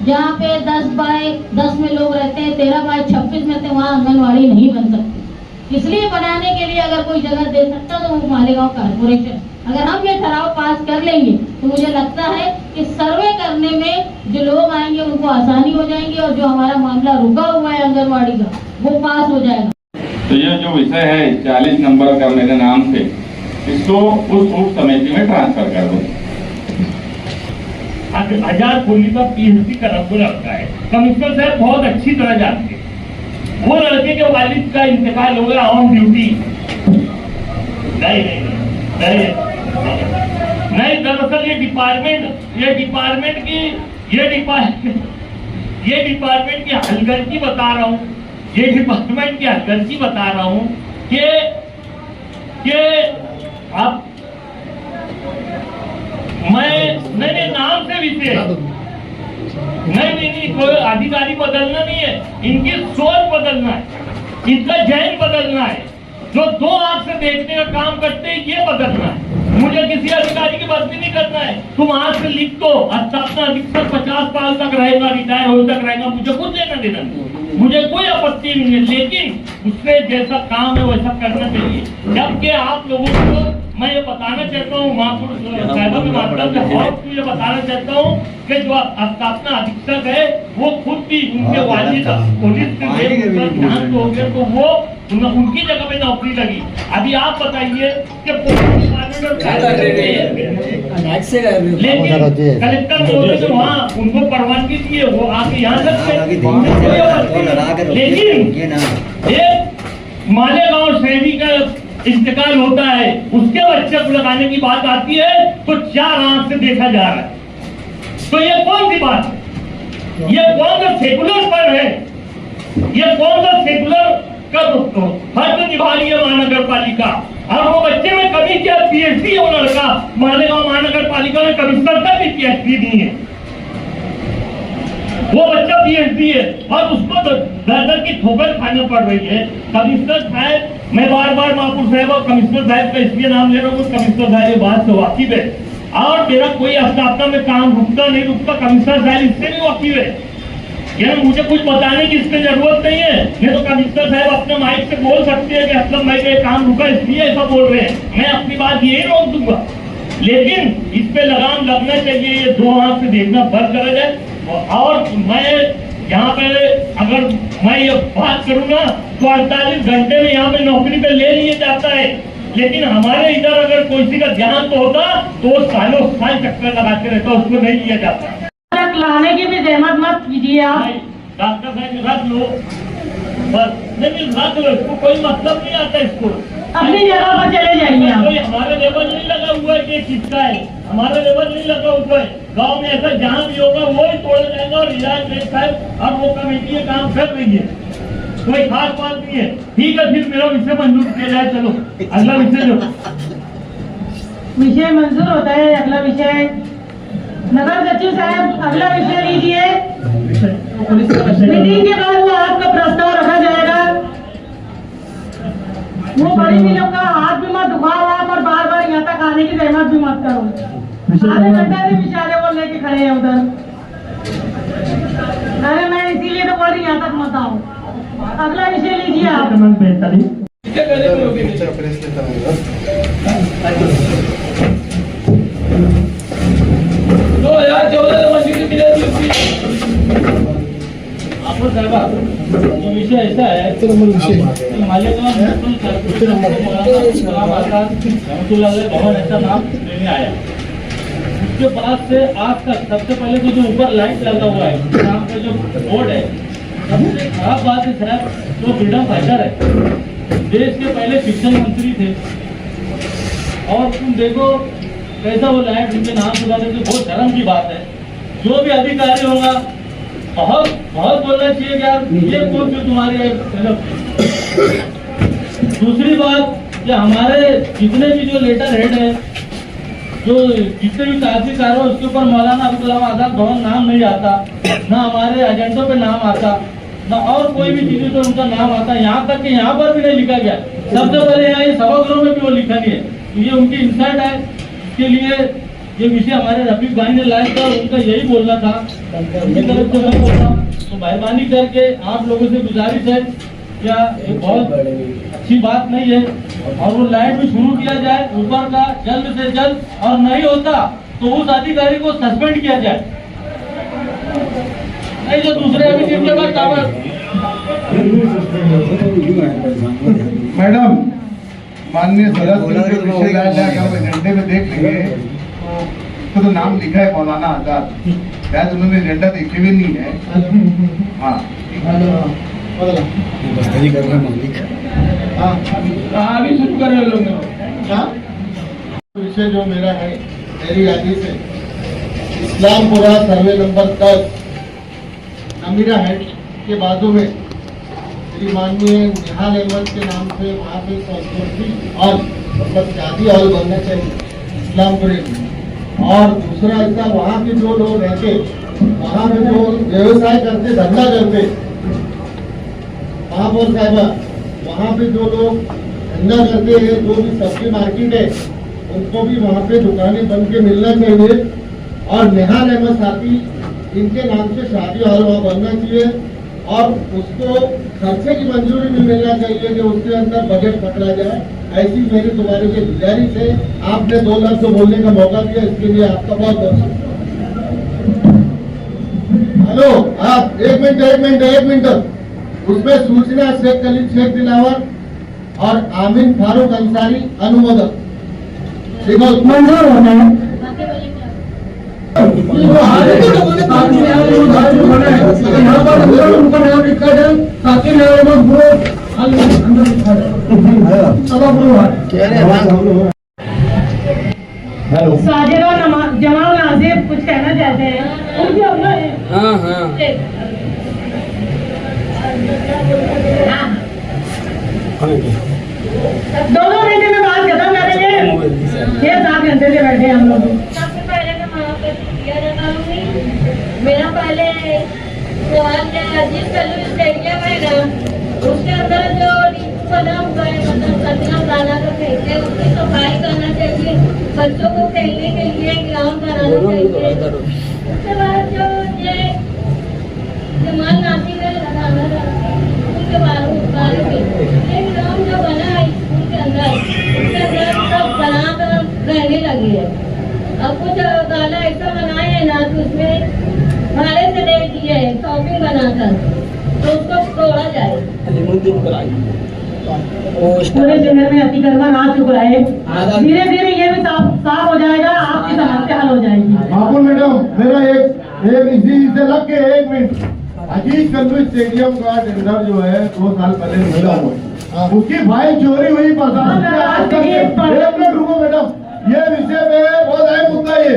जहाँ पे 10 बाय 10 में लोग रहते हैं, 13 बाय 26 में, वहाँ आंगनवाड़ी नहीं बन सकती। इसलिए बनाने के लिए अगर कोई जगह दे सकता तो वो मालेगांव कारपोरेशन। अगर हम ये ठराव पास कर लेंगे तो मुझे लगता है कि सर्वे करने में जो लोग आएंगे उनको आसानी हो जाएगी और जो हमारा मामला रुका हुआ है आंगनबाड़ी का वो पास हो जाएगा। तो ये जो विषय है 40 नंबर का मेरे नाम से, इसको उस उप समिति में ट्रांसफर कर दो। हजार पुली का पीएचडी का रंग लड़का है, कमिश्नर साहब बहुत अच्छी तरह जानते हैं। वो लड़के के वालिद का इंतकाल हो गया ऑन ड्यूटी। नहीं, दरअसल ये डिपार्टमेंट की हलगर्जी बता रहा हूँ, ये डिपार्टमेंट की हलगर्जी बता रहा हूँ कि आप मैंने नाम से विषय नहीं, कोई अधिकारी बदलना नहीं है, इनकी सोच बदलना है, इनका जैन बदलना है, जो दो आंख से देखने का काम करते हैं ये बदलना है। मुझे किसी अधिकारी की बदली नहीं करना है। तुम आज से लिख दो, स्थापना अधीक्षक 50 साल तक रहेगा, रिटायर हो तक रहेगा, मुझे कुछ लेना देना नहीं, मुझे कोई आपत्ति नहीं है, लेकिन उससे जैसा काम है वैसा करना चाहिए। जबकि आप लोगों को मैं ये बताना चाहता हूँ, महापुरुष साहिबा के माध्यम से और ये बताना चाहता हूँ कि जो स्थापना अधीक्षक है वो खुद भी उनके वालिद पुलिस के ध्यान हो गया तो वो उनकी जगह पे नौकरी लगी। अभी आप बताइए कि पुलिस लेकिन कलेक्टर महोदय से वहाँ उनको परवानगी दिए, वो आके यहाँ सकते, लेकिन एक मालेगांव शहरी का इंतकाल होता है, उसके बच्चे को लगाने की बात आती है तो 4 आंख से देखा जा रहा है। तो ये कौन सी बात है? ये कौन सा सेकुलर पर है? ये कौन सा सेकुलर का फर्ज निभा रही है महानगर पालिका? और वो बच्चे में कभी क्या पीएचडी हो लड़का, मालेगांव महानगर पालिका में कमिश्नर तक भी पीएचडी नहीं है, वो बच्चा पीएचडी है और उसको दर की ठोकर खानी पड़ रही है। कमिश्नर साहब, मैं बार बार महापुर साहब और कमिश्नर साहब का इसलिए नाम ले रहा हूँ, कमिश्नर साहब ये बात से वाकिफ है और मेरा कोई स्थापना में काम रुकता नहीं रुकता, कमिश्नर साहब इससे भी वाकिफ है। यानी मुझे कुछ बताने की इसकी जरूरत नहीं है, नहीं तो कमिश्नर साहब अपने माइक से बोल सकते हैं कि असलम भाई का काम रुका इसलिए ऐसा बोल रहे हैं, मैं अपनी बात यही रोक दूंगा। लेकिन इस पे लगाम लगना चाहिए, ये 2 आंख से देखना बंद करा जाए। और मैं यहाँ पे अगर मैं ये बात करूँ ना तो 48 घंटे में यहाँ पे नौकरी पे ले लिया जाता है, लेकिन हमारे इधर अगर कोई का ध्यान तो होता तो वो सालों साल चक्कर लगाते रहता, उसको नहीं लिया जाता। लाने की भी जहमत मत कीजिए आप। डॉक्टर साहब रख लो, बस नहीं रख लो, इसको कोई मतलब नहीं आता, इसको अपनी जगह पर चले जाइए आप। कोई हमारे लेवल नहीं लगा हुआ है कि किसका है, हमारा लेवल नहीं लगा हुआ है। गांव में ऐसा जहाँ भी होगा वो ही तोड़ा जाएगा और रियाज साहब और वो कमेटी ये काम कर रही है, कोई खास बात नहीं है। ठीक है, फिर मेरा विषय मंजूर किया जाए। चलो अगला विषय जो विषय मंजूर होता है, अगला विषय नगर सचिव साहब अगला विषय लीजिए। मीटिंग के बाद वो आपका प्रस्ताव रखा जाएगा। वो बड़ी लोग का हाथ भी मत दुखाओ आप और बार बार यहाँ तक आने की जहमत भी मत करो। आधे घंटे से बेचारे वो लेके खड़े हैं उधर। अरे मैं इसीलिए तो बोल रही यहाँ तक मत आओ। अगला विषय लीजिए आप। 2014 में मिला आपको साहबा ये विषय ऐसा है कि मालेगांव भवन ऐसा नाम लेने आया। उसके बाद से आज तक सबसे पहले तो जो ऊपर लाइट लगा हुआ है नाम का जो बोर्ड है, सबसे खराब बात है साहब, जो फ्रीडम फाइटर है, देश के पहले शिक्षा मंत्री थे और तुम देखो कैसा वो लाइट उनके नाम सुनाने से बहुत शर्म की बात है। जो भी अधिकारी होगा बहुत बोलना चाहिए यार, ये कौन सी तुम्हारी। दूसरी बात कि हमारे जितने भी जो लेटर हेड है, जो जितने भी तहसीलदार हो, उसके ऊपर मौलाना अब्दुल कलाम आजाद भवन नाम नहीं आता, ना हमारे एजेंटों पे नाम आता, ना और कोई भी चीजों पे उनका नाम आता। यहाँ तक कि यहाँ पर भी नहीं लिखा गया। सबसे पहले यहाँ ये सभागृह में भी वो लिखा नहीं है। ये उनकी इंसल्ट है। इसके लिए ये विषय हमारे रफीक भाई ने लाया था, उनका यही बोलना था, उनकी तरफ से मैं बोलता हूँ। तो मेहरबानी करके आप लोगों से गुजारिश है, क्या एक बहुत अच्छी बात नहीं है। और वो लाइट भी शुरू किया जाए ऊपर का जल्द से जल्द, और नहीं होता तो उस अधिकारी को सस्पेंड किया जाए, नहीं जो दूसरे अभी दिन के बाद टावर। मैडम, माननीय सदस्य विषय लाया अगर एजेंडे में देख लेंगे तो नाम लिखा है मौलाना आजाद, शायद उन्होंने एजेंडा देखे भी नहीं है। हाँ बस्ती कर रहे मालिक। अभी शुरू कर रहे लोग। विषय जो मेरा है मेरी यादी से Islampura survey number 10 Namira head के बाजू में श्री माननीय निहाल अहमद के नाम से वहाँ पे संस्कृति हॉल मतलब शादी हॉल बनना चाहिए इस्लामपुरे में। और दूसरा ऐसा वहाँ के जो लोग रहते, वहाँ पे जो व्यवसाय करते, धंधा करते, महापौर साहिबा, वहाँ पे जो लोग धंधा करते हैं, जो भी सब्जी मार्केट है, उनको भी वहाँ पे दुकानें बन के मिलना चाहिए। और निहाल अहमद साथी इनके नाम से शादी हॉल वहाँ बनना चाहिए और उसको खर्चे की मंजूरी भी मिलना चाहिए कि उसके अंदर बजट पकड़ा जाए। ऐसी मेरी तुम्हारी से गुजारिश है। आपने 2 लाख को बोलने का मौका दिया, इसके लिए आपका बहुत बहुत हेलो। आप एक मिनट उसमें सूचना शेख खलील शेख दिलावर और आमिन फारूक अंसारी अनुमोदक मंजूर होना है। साजिद और जमाल नाजिब कुछ कहना चाहते हैं, उनकी अपना दोनों घंटे में बात खत्म करेंगे। 6-7 घंटे से बैठे हम लोग। सबसे पहले मैं महापति किया जताऊंगी। मेरा पहले सवाल जिस कलू स्टेडियम है ना, उसके अंदर जो बना हुआ है मतलब कचरा डाला कर फेंकते, उसकी सफाई करना चाहिए। बच्चों को खेलने के लिए ग्राउंड बनाना चाहिए। उसके बाद जो ये जमाल नासिर है लगाना उनके बारे में ग्राउंड जो बना है स्कूल के अंदर, उसके अंदर सब बना कर रहने लगे है। अब कुछ गाला ऐसा बनाए है ना कि उसमें भाड़े से दे दिए है शॉपिंग बनाकर, तो उसको तोड़ा जाए। पूरे शहर में अतिक्रमण आ चुका है, धीरे धीरे ये भी साफ हो जाएगा, आपकी समस्या हल हो जाएगी। बाबू मैडम, मेरा एक इसी से लग के 1 मिनट। अजीत कल्लू स्टेडियम का टेंडर जो है 2 साल पहले मिला हुआ है, उसकी फाइल चोरी हुई एक मिनट रुको मैडम, ये विषय में बहुत अहम मुद्दा ये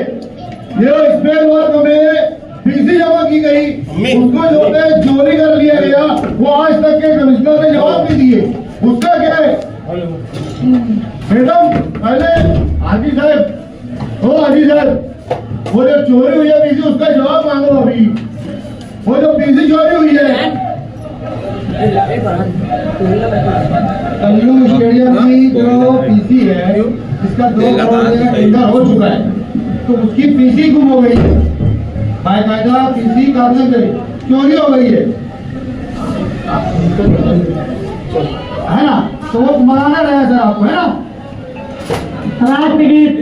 स्पेयर वर्क में पीसी जमा की गई, उसको जो है चोरी कर लिया गया, वो आज तक के कमिश्नर ने जवाब नहीं दिए। उसका क्या है मैडम? पहले हाजी साहब वो जो चोरी हुई है पीसी, उसका जवाब मांगो। अभी वो जो पीसी चोरी हुई है कल्लू स्टेडियम की जो पीसी है, इसका 2 करोड़ का टेंडर हो चुका है, तो उसकी पीसी गुम हो गई है, बाकायदा पीसी कागज पे चोरी हो गई है ना? तो वो मंगाना रहा सर आपको, है ना? राज टिकट